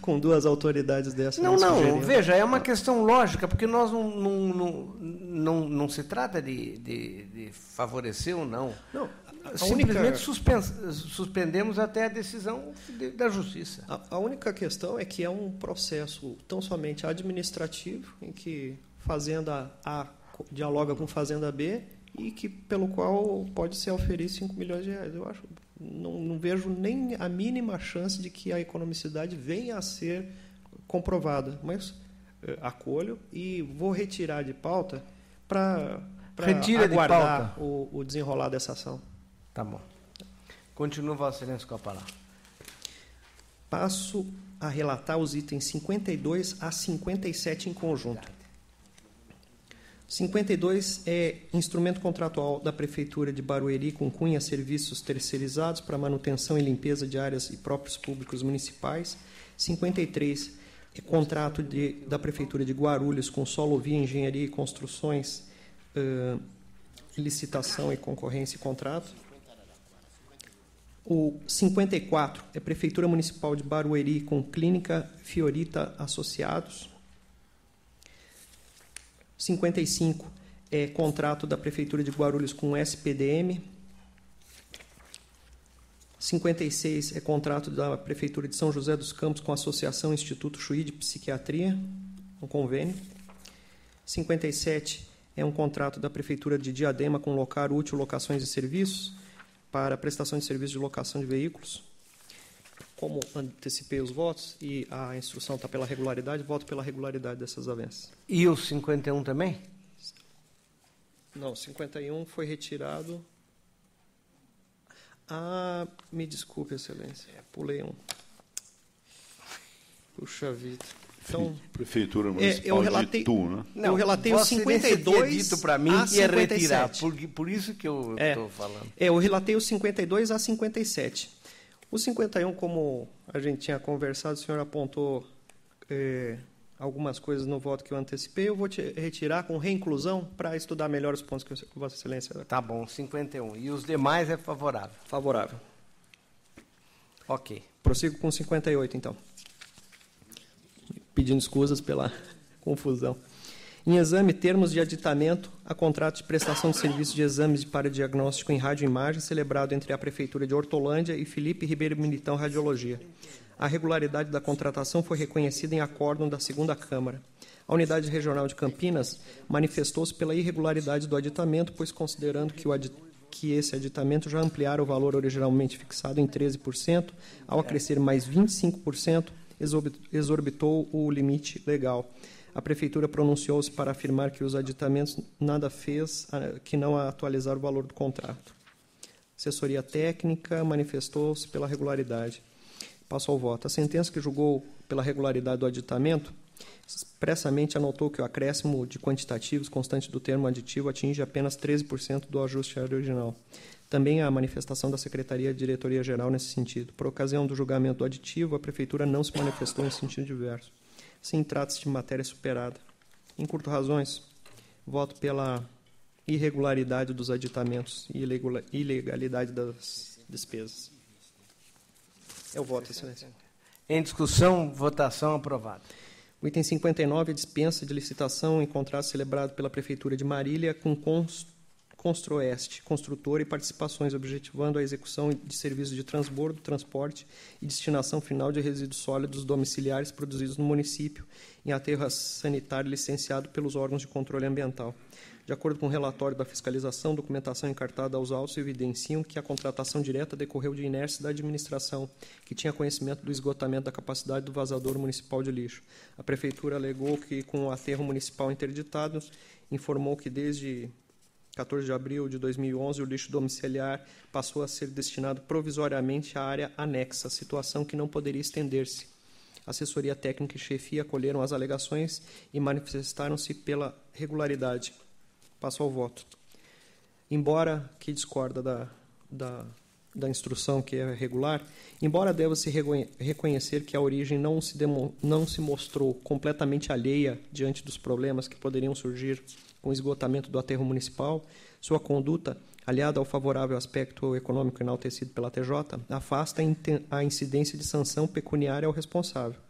Com duas autoridades dessas. Não, sugerindo. veja, é uma questão lógica, porque nós não se trata de favorecer ou não. Não, simplesmente suspendemos até a decisão da Justiça. A única questão é que é um processo tão somente administrativo, em que Fazenda A dialoga com Fazenda B e que, pelo qual pode se oferir 5 milhões de reais. Eu acho, não vejo nem a mínima chance de que a economicidade venha a ser comprovada, mas acolho e vou retirar de pauta para aguardar o desenrolar dessa ação. Tá bom. Continua, Vossa Excelência, com a palavra. Passo a relatar os itens 52 a 57 em conjunto. 52 é instrumento contratual da Prefeitura de Barueri com cunha serviços terceirizados para manutenção e limpeza de áreas e próprios públicos municipais. 53 é contrato da Prefeitura de Guarulhos com solo via engenharia e construções, licitação e concorrência e contrato. O 54 é Prefeitura Municipal de Barueri com Clínica Fiorita Associados. 55 é contrato da Prefeitura de Guarulhos com SPDM. 56 é contrato da Prefeitura de São José dos Campos com a Associação Instituto Chuí de Psiquiatria, um convênio. 57 é um contrato da Prefeitura de Diadema com Locar Útil Locações e Serviços para prestação de serviços de locação de veículos. Como antecipei os votos e a instrução está pela regularidade, voto pela regularidade dessas avanças. E o 51 também? Não, 51 foi retirado. Me desculpe, Excelência, pulei um. Puxa vida. Então, Prefeitura Municipal de Itu, né? Eu relatei o 52 dito para mim a que ia 57. retirar, por isso que eu estou falando. Eu relatei o 52 a 57. O 51, como a gente tinha conversado, o senhor apontou algumas coisas no voto que eu antecipei, eu vou retirar com reinclusão para estudar melhor os pontos que Vossa Excelência... Tá bom, 51. E os demais é favorável? Favorável. Ok. Prossigo com 58, então. Pedindo escusas pela confusão. Em exame, termos de aditamento a contrato de prestação de serviços de exames para diagnóstico em radioimagem celebrado entre a Prefeitura de Hortolândia e Felipe Ribeiro Militão Radiologia. A regularidade da contratação foi reconhecida em acórdão da 2ª Câmara. A Unidade Regional de Campinas manifestou-se pela irregularidade do aditamento, pois considerando que esse aditamento já ampliara o valor originalmente fixado em 13%, ao acrescer mais 25%, exorbitou o limite legal. A Prefeitura pronunciou-se para afirmar que os aditamentos nada fez que não atualizar o valor do contrato. Assessoria técnica manifestou-se pela regularidade. Passo ao voto. A sentença que julgou pela regularidade do aditamento expressamente anotou que o acréscimo de quantitativos constante do termo aditivo atinge apenas 13% do ajuste original. Também há a manifestação da Secretaria de Diretoria-Geral nesse sentido. Por ocasião do julgamento do aditivo, a Prefeitura não se manifestou em sentido diverso. Assim, trata-se de matéria superada. Em curto razões, voto pela irregularidade dos aditamentos e ilegalidade das despesas. É o voto, Excelência. Em discussão, votação aprovada. O item 59 é dispensa de licitação em contrato celebrado pela Prefeitura de Marília com Construoeste, construtora e participações, objetivando a execução de serviços de transbordo, transporte e destinação final de resíduos sólidos domiciliares produzidos no município, em aterro sanitário licenciado pelos órgãos de controle ambiental. De acordo com o relatório da fiscalização, documentação encartada aos autos evidenciam que a contratação direta decorreu de inércia da administração, que tinha conhecimento do esgotamento da capacidade do vazador municipal de lixo. A Prefeitura alegou que, com o aterro municipal interditado, informou que desde 14 de abril de 2011, o lixo domiciliar passou a ser destinado provisoriamente à área anexa, situação que não poderia estender-se. A assessoria técnica e chefia acolheram as alegações e manifestaram-se pela regularidade. Passo ao voto. Embora que discorda da instrução que é regular, embora deva-se reconhecer que a origem não se mostrou completamente alheia diante dos problemas que poderiam surgir com o esgotamento do aterro municipal, sua conduta, aliada ao favorável aspecto econômico enaltecido pela TJ, afasta a incidência de sanção pecuniária ao responsável,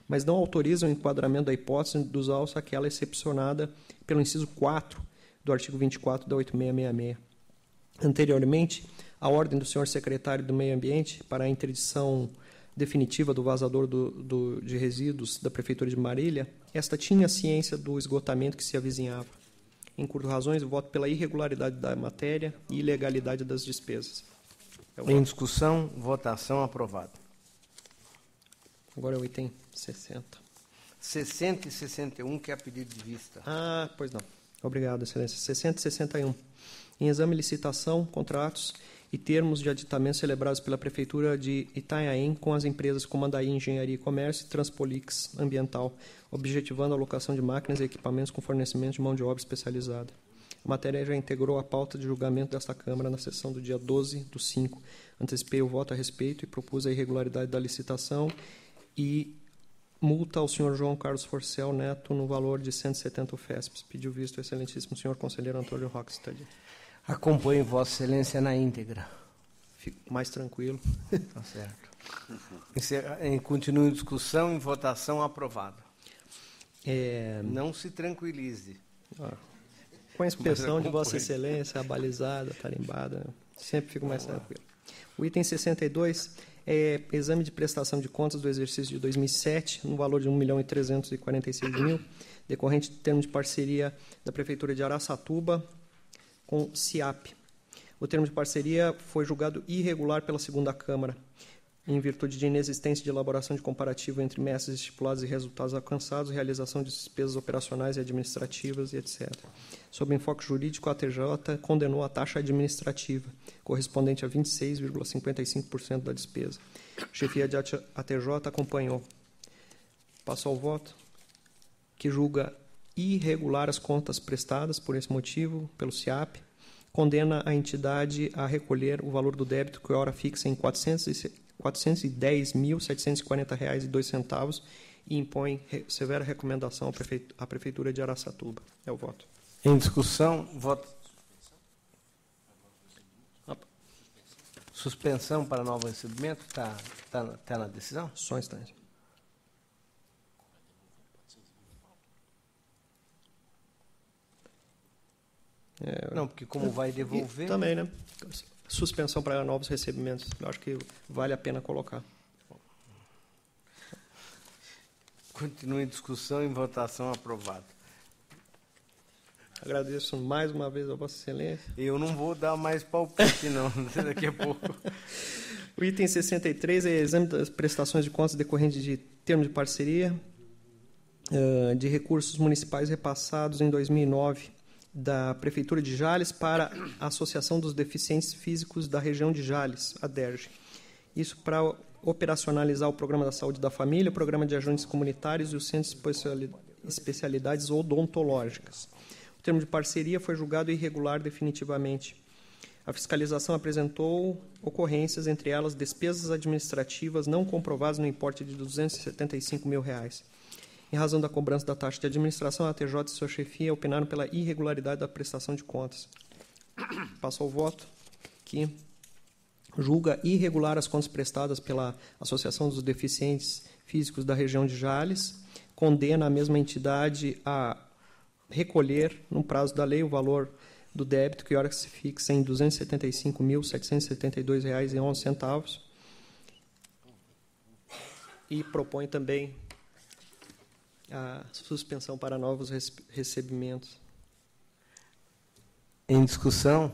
mas não autoriza o enquadramento da hipótese dos autos àquela excepcionada pelo inciso 4 do artigo 24 da 8666. Anteriormente, a ordem do senhor secretário do Meio Ambiente para a interdição definitiva do vazador de resíduos da Prefeitura de Marília, esta tinha ciência do esgotamento que se avizinhava. Em curto razões, eu voto pela irregularidade da matéria e ilegalidade das despesas. Em discussão, votação aprovada. Agora é o item 60. 60 e 61, que é a pedido de vista. Ah, pois não. Obrigado, Excelência. 60 e 61. Em exame, licitação, contratos e termos de aditamento celebrados pela Prefeitura de Itanhaém com as empresas Comandaí Engenharia e Comércio e Transpolix Ambiental, objetivando a alocação de máquinas e equipamentos com fornecimento de mão de obra especializada. A matéria já integrou a pauta de julgamento desta Câmara na sessão do dia 12/5. Antecipei o voto a respeito e propus a irregularidade da licitação e multa ao senhor João Carlos Forcel Neto no valor de 170 UFESPs. Pediu visto o excelentíssimo senhor conselheiro Antônio Rockstad. Acompanhe Vossa Excelência na íntegra. Fico mais tranquilo. Tá certo. Continue em discussão, em votação aprovada. Não se tranquilize. Com a inspeção de Vossa Excelência, abalizada, tarimbada, sempre fico mais tranquilo. O item 62 é exame de prestação de contas do exercício de 2007, no valor de R$ 1.346.000, decorrente de termo de parceria da Prefeitura de Araçatuba com CIAP. O termo de parceria foi julgado irregular pela segunda Câmara, em virtude de inexistência de elaboração de comparativo entre metas estipuladas e resultados alcançados, realização de despesas operacionais e administrativas e etc. Sob enfoque jurídico, a TJ condenou a taxa administrativa, correspondente a 26,55% da despesa. A chefia de ATJ acompanhou. Passo ao voto, que julga irregular as contas prestadas por esse motivo, pelo CIAP, condena a entidade a recolher o valor do débito que ora fixa em R$ 410.740,02 e impõe severa recomendação à Prefeitura de Araçatuba. É o voto. Em discussão, voto. Suspensão para novo recebimento. Está na decisão? Só um instante. Não, porque como vai devolver... Também, né? Suspensão para novos recebimentos. Eu acho que vale a pena colocar. Continue em discussão e votação aprovada. Agradeço mais uma vez a Vossa Excelência. Eu não vou dar mais palpite, não, daqui a pouco. O item 63 é exame das prestações de contas decorrentes de termo de parceria de recursos municipais repassados em 2009 da Prefeitura de Jales para a Associação dos Deficientes Físicos da Região de Jales, a DERJ. Isso para operacionalizar o Programa da Saúde da Família, o Programa de Agentes Comunitários e o Centro de Especialidades Odontológicas. O termo de parceria foi julgado irregular definitivamente. A fiscalização apresentou ocorrências, entre elas despesas administrativas não comprovadas no importe de R$ 275 mil. Em razão da cobrança da taxa de administração, a TJ e sua chefia opinaram pela irregularidade da prestação de contas. Passo ao voto que julga irregular as contas prestadas pela Associação dos Deficientes Físicos da região de Jales, condena a mesma entidade a recolher, no prazo da lei, o valor do débito, que ora se fixa em R$ 275.772,11, e propõe também a suspensão para novos recebimentos. Em discussão,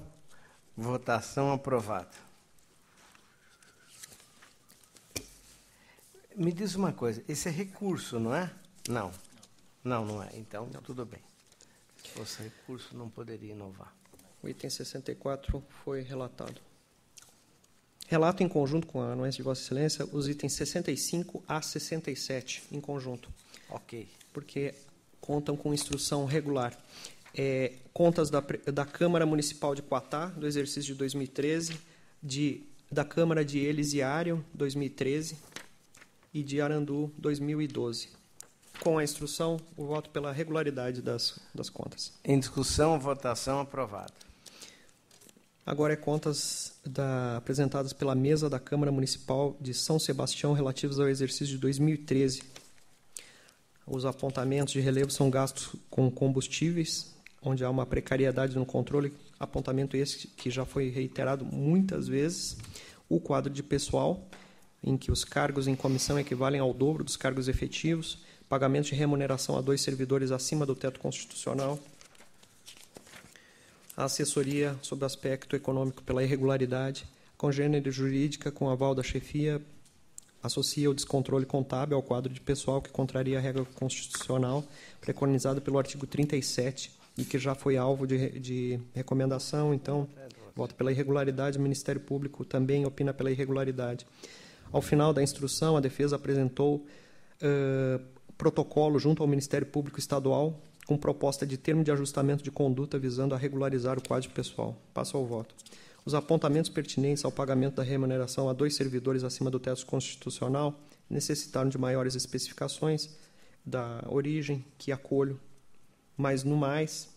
votação aprovada. Me diz uma coisa, esse é recurso, não é? Não. Não é. Então, tudo bem. Se fosse recurso, não poderia inovar. O item 64 foi relatado. Relato em conjunto com a anuência de Vossa Excelência os itens 65 a 67 em conjunto. Ok. Porque contam com instrução regular. Contas da Câmara Municipal de Quatá, do exercício de 2013, da Câmara de Elisiário, 2013, e de Arandu, 2012. Com a instrução, o voto pela regularidade das contas. Em discussão, votação aprovada. Agora contas apresentadas pela mesa da Câmara Municipal de São Sebastião relativas ao exercício de 2013. Os apontamentos de relevo são gastos com combustíveis, onde há uma precariedade no controle, apontamento esse que já foi reiterado muitas vezes. O quadro de pessoal, em que os cargos em comissão equivalem ao dobro dos cargos efetivos, pagamento de remuneração a 2 servidores acima do teto constitucional, a assessoria sobre o aspecto econômico pela irregularidade, congênere jurídica com aval da chefia, associa o descontrole contábil ao quadro de pessoal que contraria a regra constitucional preconizada pelo artigo 37 e que já foi alvo de recomendação. Então, voto pela irregularidade. O Ministério Público também opina pela irregularidade. Ao final da instrução, a defesa apresentou protocolo junto ao Ministério Público Estadual com proposta de termo de ajustamento de conduta visando a regularizar o quadro pessoal. Passo ao voto. Os apontamentos pertinentes ao pagamento da remuneração a 2 servidores acima do teto constitucional necessitaram de maiores especificações da origem, que acolho, mas, no mais,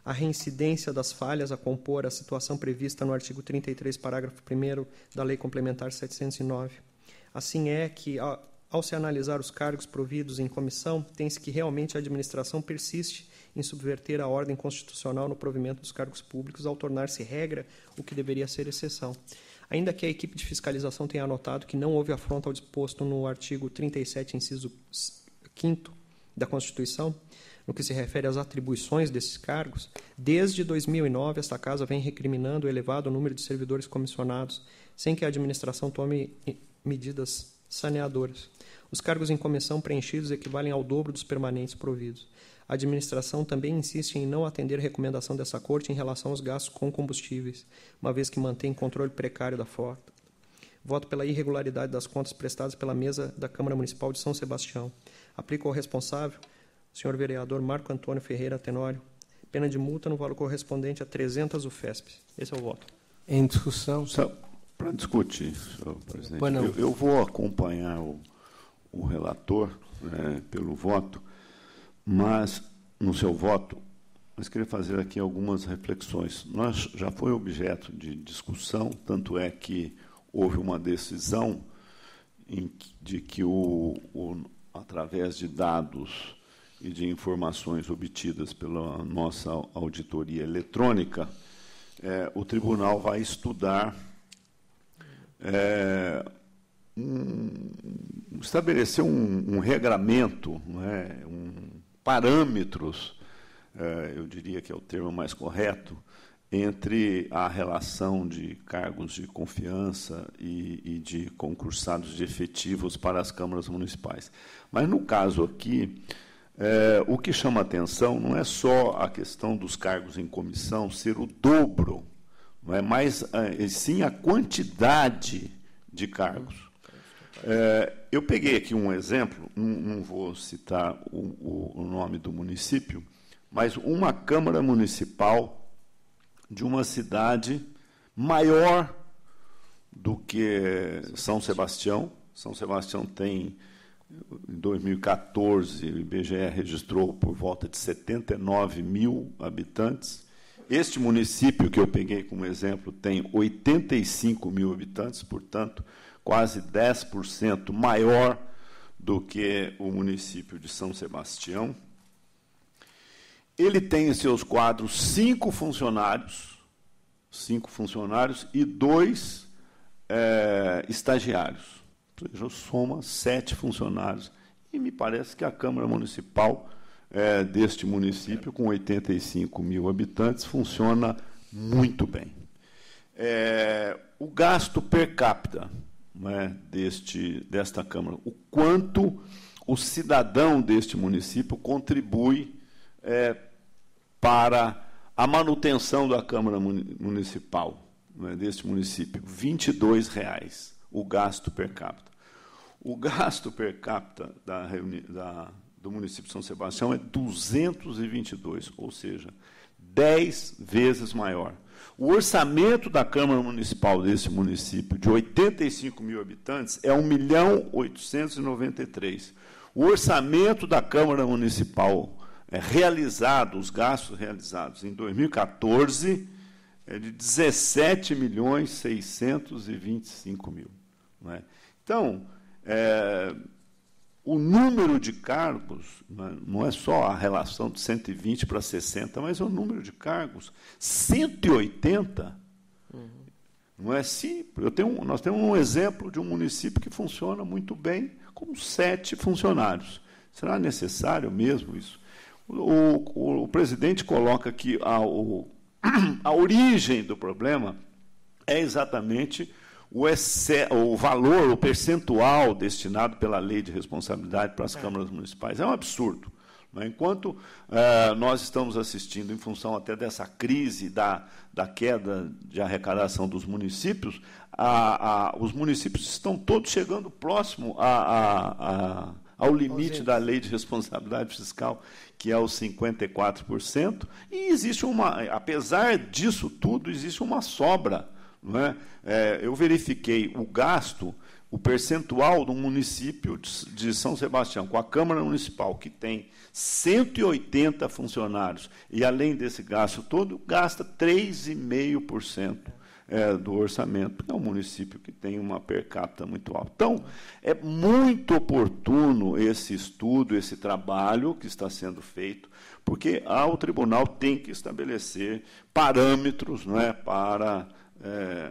a reincidência das falhas a compor a situação prevista no artigo 33, parágrafo 1º da Lei Complementar 709. Assim é que, ao se analisar os cargos providos em comissão, tem-se que realmente a administração persiste em subverter a ordem constitucional no provimento dos cargos públicos ao tornar-se regra o que deveria ser exceção. Ainda que a equipe de fiscalização tenha anotado que não houve afronta ao disposto no artigo 37, inciso 5º da Constituição, no que se refere às atribuições desses cargos, desde 2009 esta Casa vem recriminando o elevado número de servidores comissionados, sem que a administração tome medidas saneadoras. Os cargos em comissão preenchidos equivalem ao dobro dos permanentes providos. A administração também insiste em não atender recomendação dessa Corte em relação aos gastos com combustíveis, uma vez que mantém controle precário da frota. Voto pela irregularidade das contas prestadas pela mesa da Câmara Municipal de São Sebastião. Aplico ao responsável, senhor vereador Marco Antônio Ferreira Tenório, pena de multa no valor correspondente a 300 UFESP. Esse é o voto. Em discussão. Para discutir, senhor presidente, Bueno. eu vou acompanhar o relator pelo voto, mas no seu voto, mas queria fazer aqui algumas reflexões. Nós já foi objeto de discussão, tanto é que houve uma decisão de que através de dados e de informações obtidas pela nossa auditoria eletrônica, o tribunal vai estudar, estabelecer um regramento, parâmetros, eu diria que é o termo mais correto, entre a relação de cargos de confiança e de concursados de efetivos para as câmaras municipais. Mas, no caso aqui, o que chama atenção não é só a questão dos cargos em comissão ser o dobro, não é, mas sim a quantidade de cargos. Eu peguei aqui um exemplo, não vou citar o nome do município, mas uma Câmara Municipal de uma cidade maior do que São Sebastião. São Sebastião tem, em 2014, o IBGE registrou por volta de 79 mil habitantes. Este município que eu peguei como exemplo tem 85 mil habitantes, portanto, quase 10% maior do que o município de São Sebastião. Ele tem em seus quadros 5 funcionários e 2 estagiários. Ou seja, soma 7 funcionários. E me parece que a Câmara Municipal deste município, com 85 mil habitantes, funciona muito bem. O gasto per capita, né, desta Câmara, o quanto o cidadão deste município contribui para a manutenção da Câmara Municipal, né, deste município, R$ 22,00, o gasto per capita. O gasto per capita do município de São Sebastião é 222, ou seja, 10 vezes maior. O orçamento da Câmara Municipal desse município, de 85 mil habitantes, é 1.893.000. O orçamento da Câmara Municipal os gastos realizados em 2014, é de 17.625.000. Não é? Então, o número de cargos, não é só a relação de 120 para 60, mas o número de cargos, 180. Não é assim? Nós temos um exemplo de um município que funciona muito bem, com 7 funcionários. Será necessário mesmo isso? O presidente coloca que a origem do problema é exatamente o valor, o percentual destinado pela lei de responsabilidade para as câmaras municipais. É um absurdo. Né? Enquanto nós estamos assistindo, em função até dessa crise da queda de arrecadação dos municípios, os municípios estão todos chegando próximo ao limite da lei de responsabilidade fiscal, que é os 54%, e existe apesar disso tudo, existe uma sobra. Não é? Eu verifiquei o gasto, o percentual do município de São Sebastião, com a Câmara Municipal, que tem 180 funcionários, e além desse gasto todo, gasta 3,5%. Do orçamento, porque é um município que tem uma per capita muito alta. Então, é muito oportuno esse estudo, esse trabalho que está sendo feito, porque o tribunal tem que estabelecer parâmetros, não é, para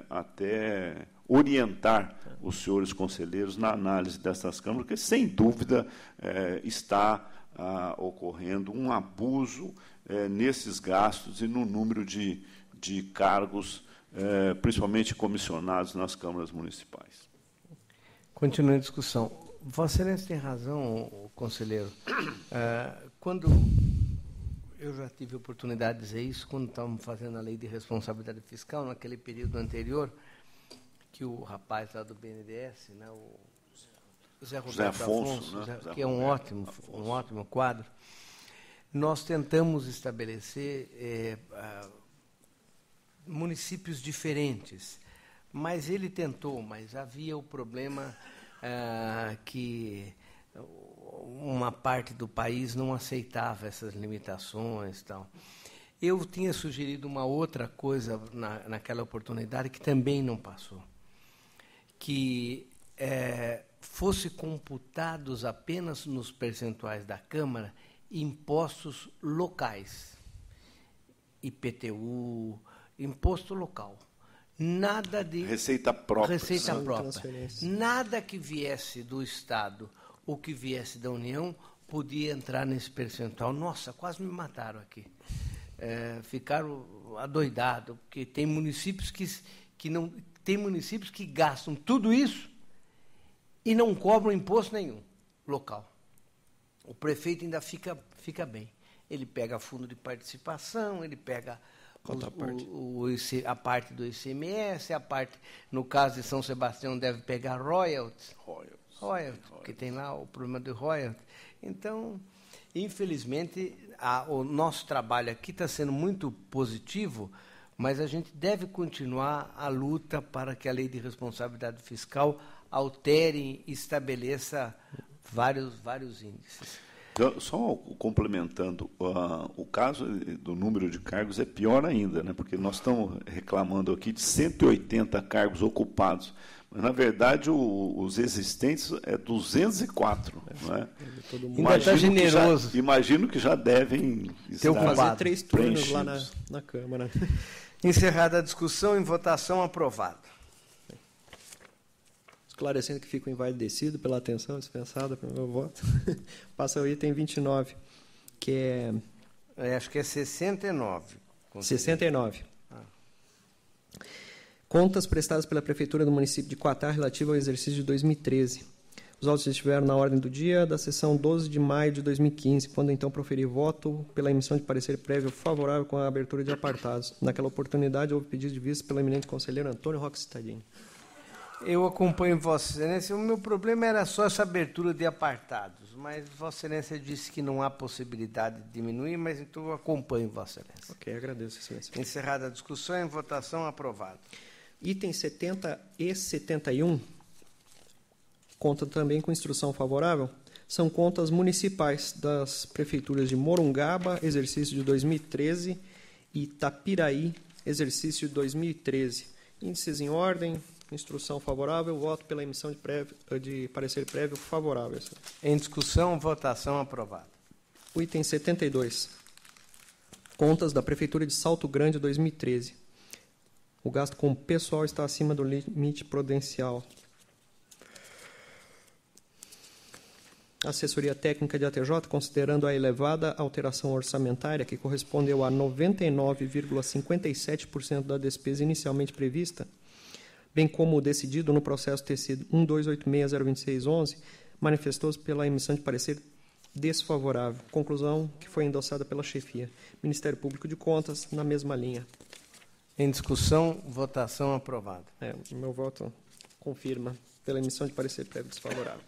até orientar os senhores conselheiros na análise dessas câmaras, porque, sem dúvida, está ocorrendo um abuso nesses gastos e no número de cargos, principalmente comissionados nas câmaras municipais. Continuando a discussão. Vossa Excelência tem razão, conselheiro. Quando eu já tive a oportunidade de dizer isso, quando estávamos fazendo a lei de responsabilidade fiscal, naquele período anterior, que o rapaz lá do BNDES, né, o José Roberto Afonso, né, que é um ótimo quadro, nós tentamos estabelecer municípios diferentes, mas ele tentou, mas havia o problema que uma parte do país não aceitava essas limitações e tal. Eu tinha sugerido uma outra coisa naquela oportunidade que também não passou, que fosse computados apenas nos percentuais da Câmara impostos locais, IPTU, imposto local. Nada de receita própria. Nada que viesse do Estado ou que viesse da União podia entrar nesse percentual. Nossa, quase me mataram aqui. Ficaram adoidados, porque tem municípios que gastam tudo isso e não cobram imposto nenhum local. O prefeito ainda fica bem. Ele pega fundo de participação, ele pega a parte do ICMS, a parte, no caso de São Sebastião, deve pegar royalties. royalty, porque tem lá o problema do royalty. Então, infelizmente, o nosso trabalho aqui está sendo muito positivo, mas a gente deve continuar a luta para que a lei de responsabilidade fiscal altere e estabeleça vários índices. Então, só complementando, o caso do número de cargos é pior ainda, né? Porque nós estamos reclamando aqui de 180 cargos ocupados, mas, na verdade, os existentes é 204. Não é? Ainda está generoso. Imagino que já devem estar fazer 3 turnos lá na Câmara. Encerrada a discussão, em votação, aprovado. Esclarecendo que fico envaidecido pela atenção dispensada pelo meu voto. Passa ao item 29, que é... acho que é 69. 69. Contas prestadas pela Prefeitura do município de Quatá relativo ao exercício de 2013. Os autos estiveram na ordem do dia da sessão 12 de maio de 2015, quando então proferi voto pela emissão de parecer prévio favorável com a abertura de apartados. Naquela oportunidade, houve pedido de vista pelo eminente conselheiro Antônio Roque Cittadini. Eu acompanho Vossa Excelência. O meu problema era só essa abertura de apartados, mas Vossa Excelência disse que não há possibilidade de diminuir, mas então eu acompanho Vossa Excelência. Ok, agradeço, Excelência. Encerrada a discussão, em votação, aprovado. Item 70 e 71, conta também com instrução favorável, são contas municipais das prefeituras de Morungaba, exercício de 2013, e Itapiraí, exercício de 2013. Índices em ordem, instrução favorável, voto pela emissão de parecer prévio favorável. Em discussão, votação aprovada. O item 72, contas da Prefeitura de Salto Grande 2013. O gasto com o pessoal está acima do limite prudencial. Assessoria técnica de ATJ, considerando a elevada alteração orçamentária, que correspondeu a 99,57% da despesa inicialmente prevista, bem como o decidido no processo TC 128602611, manifestou-se pela emissão de parecer desfavorável. Conclusão que foi endossada pela chefia. Ministério Público de Contas, na mesma linha. Em discussão, votação aprovada. Meu voto confirma pela emissão de parecer prévio desfavorável.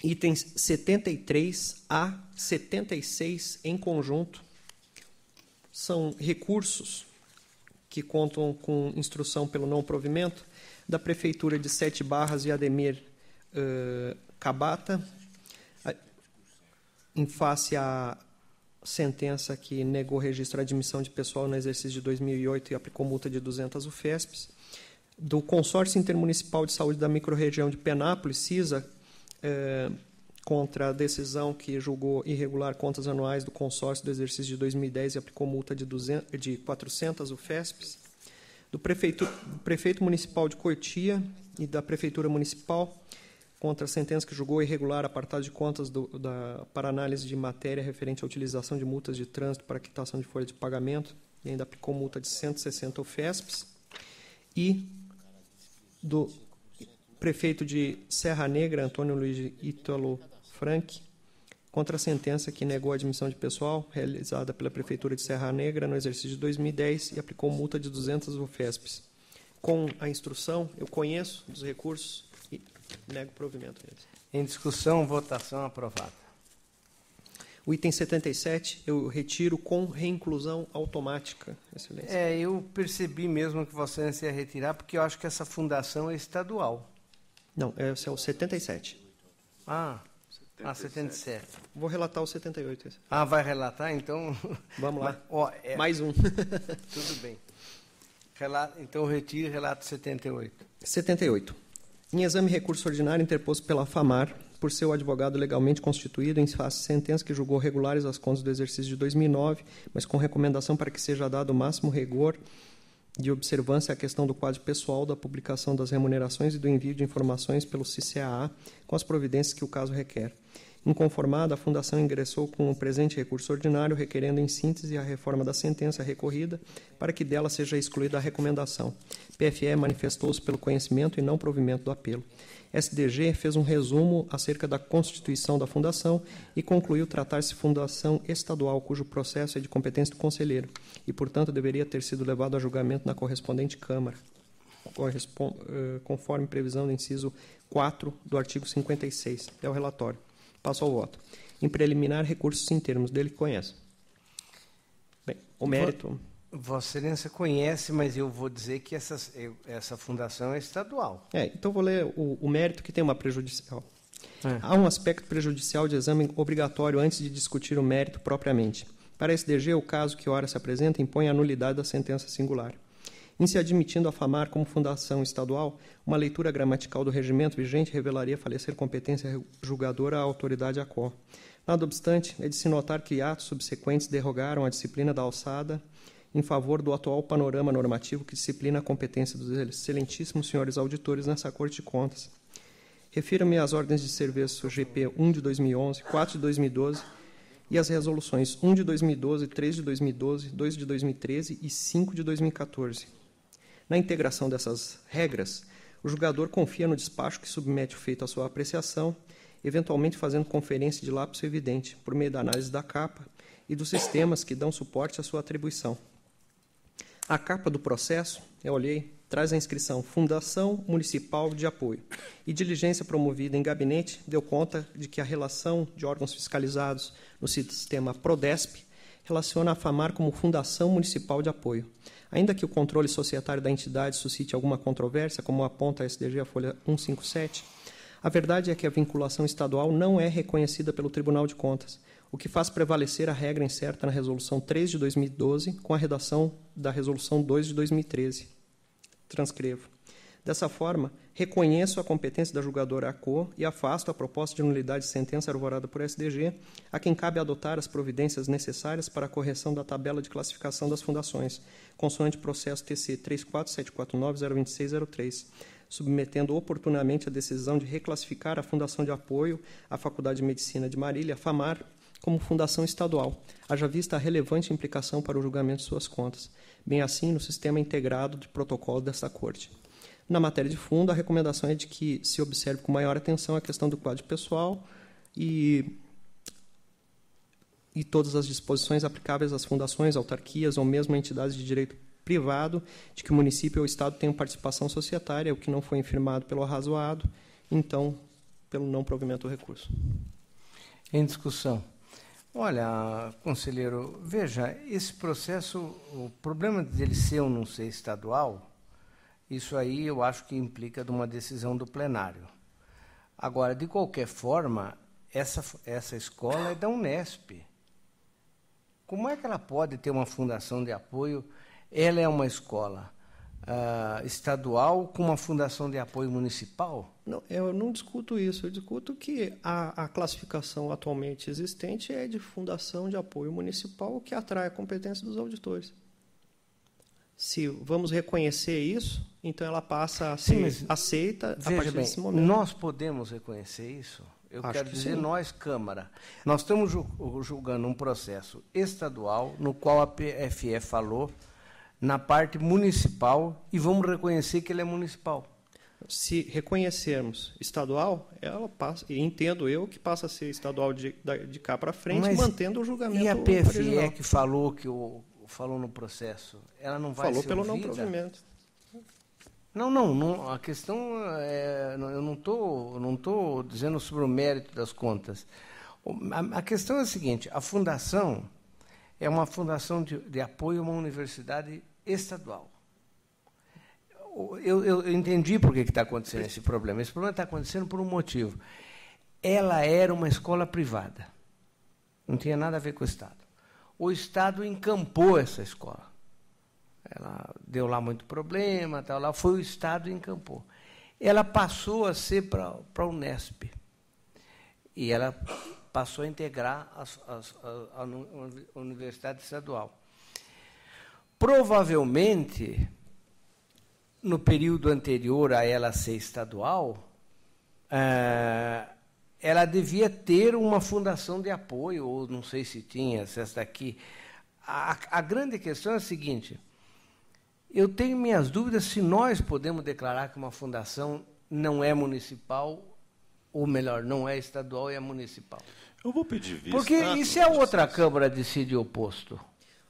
Itens 73 a 76 em conjunto são recursos que contam com instrução pelo não provimento da Prefeitura de Sete Barras e Ademir Cabata, em face à sentença que negou registro à admissão de pessoal no exercício de 2008 e aplicou multa de 200 UFESPs, do Consórcio Intermunicipal de Saúde da Microrregião de Penápolis, CISA, contra a decisão que julgou irregular contas anuais do consórcio do exercício de 2010 e aplicou multa de 400 UFESPs, do Prefeito Municipal de Cotia e da Prefeitura Municipal, contra a sentença que julgou irregular apartado de contas para análise de matéria referente à utilização de multas de trânsito para quitação de folha de pagamento, e ainda aplicou multa de 160 UFESPs, e do prefeito de Serra Negra, Antônio Luiz Ítalo Frank, contra a sentença que negou a admissão de pessoal realizada pela Prefeitura de Serra Negra no exercício de 2010 e aplicou multa de 200 UFESPs. Com a instrução, eu conheço dos recursos e nego provimento deles. Em discussão, votação aprovada. O item 77 eu retiro com reinclusão automática, Excelência. Eu percebi mesmo que Vossa Excelência ia retirar, porque eu acho que essa fundação é estadual. Não, esse é o 77. 77. Vou relatar o 78. Vai relatar? Então... Vamos lá. Mais um. Tudo bem. Então, retiro e relato 78. 78. Em exame recurso ordinário interposto pela FAMAR, por seu advogado legalmente constituído, em face de sentença que julgou regulares as contas do exercício de 2009, mas com recomendação para que seja dado o máximo rigor de observância à questão do quadro pessoal, da publicação das remunerações e do envio de informações pelo CCAA, com as providências que o caso requer. Inconformada, a Fundação ingressou com o presente recurso ordinário, requerendo em síntese a reforma da sentença recorrida, para que dela seja excluída a recomendação. PFE manifestou-se pelo conhecimento e não provimento do apelo. SDG fez um resumo acerca da constituição da Fundação e concluiu tratar-se de fundação estadual, cujo processo é de competência do conselheiro e, portanto, deveria ter sido levado a julgamento na correspondente Câmara. conforme previsão do inciso 4 do artigo 56. É o relatório. Passo ao voto. Em preliminar, recursos em termos dele que conhece. Bem, o mérito... Vossa Excelência conhece, mas eu vou dizer que essa fundação é estadual. Então vou ler o mérito que tem uma prejudicial. Há um aspecto prejudicial de exame obrigatório antes de discutir o mérito propriamente. Para a SDG, o caso que ora se apresenta impõe a nulidade da sentença singular. Em se admitindo a FAMAR como fundação estadual, uma leitura gramatical do regimento vigente revelaria falecer competência julgadora à autoridade ACO. Nada obstante, é de se notar que atos subsequentes derrogaram a disciplina da alçada em favor do atual panorama normativo que disciplina a competência dos excelentíssimos senhores auditores nessa Corte de Contas. Refiro-me às ordens de serviço GP 1 de 2011, 4 de 2012 e às resoluções 1 de 2012, 3 de 2012, 2 de 2013 e 5 de 2014. Na integração dessas regras, o julgador confia no despacho que submete o feito à sua apreciação, eventualmente fazendo conferência de lapso evidente, por meio da análise da capa e dos sistemas que dão suporte à sua atribuição. A capa do processo, eu olhei, traz a inscrição Fundação Municipal de Apoio e diligência promovida em gabinete deu conta de que a relação de órgãos fiscalizados no sistema Prodesp relaciona a FAMAR como Fundação Municipal de Apoio. Ainda que o controle societário da entidade suscite alguma controvérsia, como aponta a SDG, a folha 157, a verdade é que a vinculação estadual não é reconhecida pelo Tribunal de Contas, o que faz prevalecer a regra incerta na Resolução 3 de 2012 com a redação da Resolução 2 de 2013. Transcrevo. Dessa forma, reconheço a competência da julgadora ACO e afasto a proposta de nulidade de sentença arvorada por SDG, a quem cabe adotar as providências necessárias para a correção da tabela de classificação das fundações, consoante processo TC 3474902603, submetendo oportunamente a decisão de reclassificar a Fundação de Apoio à Faculdade de Medicina de Marília, FAMAR, como fundação estadual, haja vista a relevante implicação para o julgamento de suas contas, bem assim no sistema integrado de protocolo desta Corte. Na matéria de fundo, a recomendação é de que se observe com maior atenção a questão do quadro pessoal e todas as disposições aplicáveis às fundações, autarquias ou mesmo a entidades de direito privado, de que o município ou o Estado tenham participação societária, o que não foi infirmado pelo arrazoado, então, pelo não provimento do recurso. Em discussão. Olha, conselheiro, veja, esse processo, o problema dele ser ou não ser estadual, isso aí eu acho que implica de uma decisão do plenário. Agora, de qualquer forma, essa escola é da Unesp. Como é que ela pode ter uma fundação de apoio? Ela é uma escola estadual com uma fundação de apoio municipal? Não, eu não discuto isso. Eu discuto que a classificação atualmente existente é de fundação de apoio municipal, o que atrai a competência dos auditores. Se vamos reconhecer isso, então ela passa a ser aceita a partir desse momento. Nós podemos reconhecer isso? Eu quero dizer, nós, Câmara, nós estamos julgando um processo estadual no qual a PFE falou na parte municipal e vamos reconhecer que ele é municipal. Se reconhecermos estadual, ela passa, e entendo eu que passa a ser estadual de cá para frente, mas mantendo o julgamento. E a PFE original. que falou falou no processo, ela não vai falou ser pelo ouvida? não provimento. Não, a questão eu não estou dizendo sobre o mérito das contas. A questão é a seguinte: a fundação é uma fundação de apoio a uma universidade estadual. Eu entendi por que está acontecendo esse problema. Esse problema está acontecendo por um motivo. Ela era uma escola privada. Não tinha nada a ver com o Estado. O Estado encampou essa escola. Ela deu lá muito problema, tal, lá foi o Estado e encampou. Ela passou a ser para a Unesp. E ela passou a integrar a Universidade Estadual. Provavelmente, no período anterior a ela ser estadual, ela devia ter uma fundação de apoio, ou não sei se tinha, se essa daqui. A grande questão é a seguinte: eu tenho minhas dúvidas se nós podemos declarar que uma fundação não é municipal, ou melhor, não é estadual e é municipal. Eu vou pedir vista. Porque e se a outra Câmara decide oposto?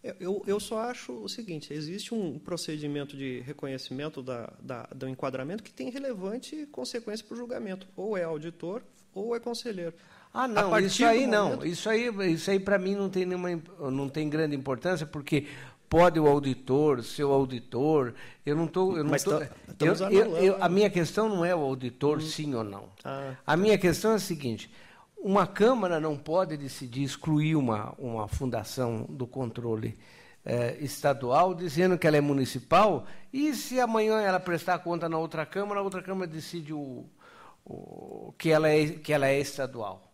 Eu só acho o seguinte, existe um procedimento de reconhecimento do enquadramento que tem relevante consequência para o julgamento. Ou é auditor ou é conselheiro. Ah, não, isso aí não. Isso aí para mim não tem grande importância, porque pode o auditor, seu auditor, a minha questão não é o auditor sim ou não. A minha questão é a seguinte: uma Câmara não pode decidir excluir uma fundação do controle estadual, dizendo que ela é municipal, e se amanhã ela prestar conta na outra Câmara, a outra Câmara decide que ela é estadual.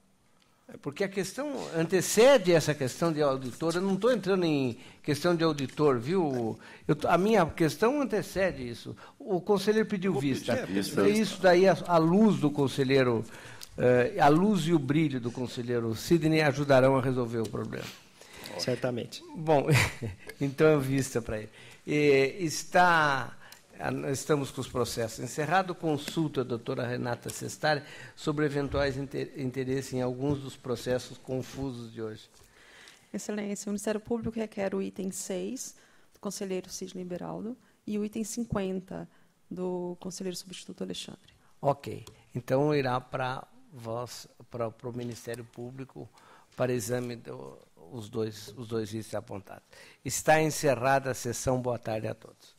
Porque a questão antecede essa questão de auditor. Eu não estou entrando em questão de auditor, viu? A minha questão antecede isso. O conselheiro pediu vista. Isso daí, a luz do conselheiro, a luz e o brilho do conselheiro Sidney ajudarão a resolver o problema. Certamente. Bom, então vista para ele. Estamos com os processos encerrados. Consulta a doutora Renata Sestari sobre eventuais interesses em alguns dos processos confusos de hoje. Excelência, o Ministério Público requer o item 6, do conselheiro Sidney Beraldo, e o item 50, do conselheiro substituto Alexandre. Ok. Então, irá para o Ministério Público para exame os dois itens apontados. Está encerrada a sessão. Boa tarde a todos.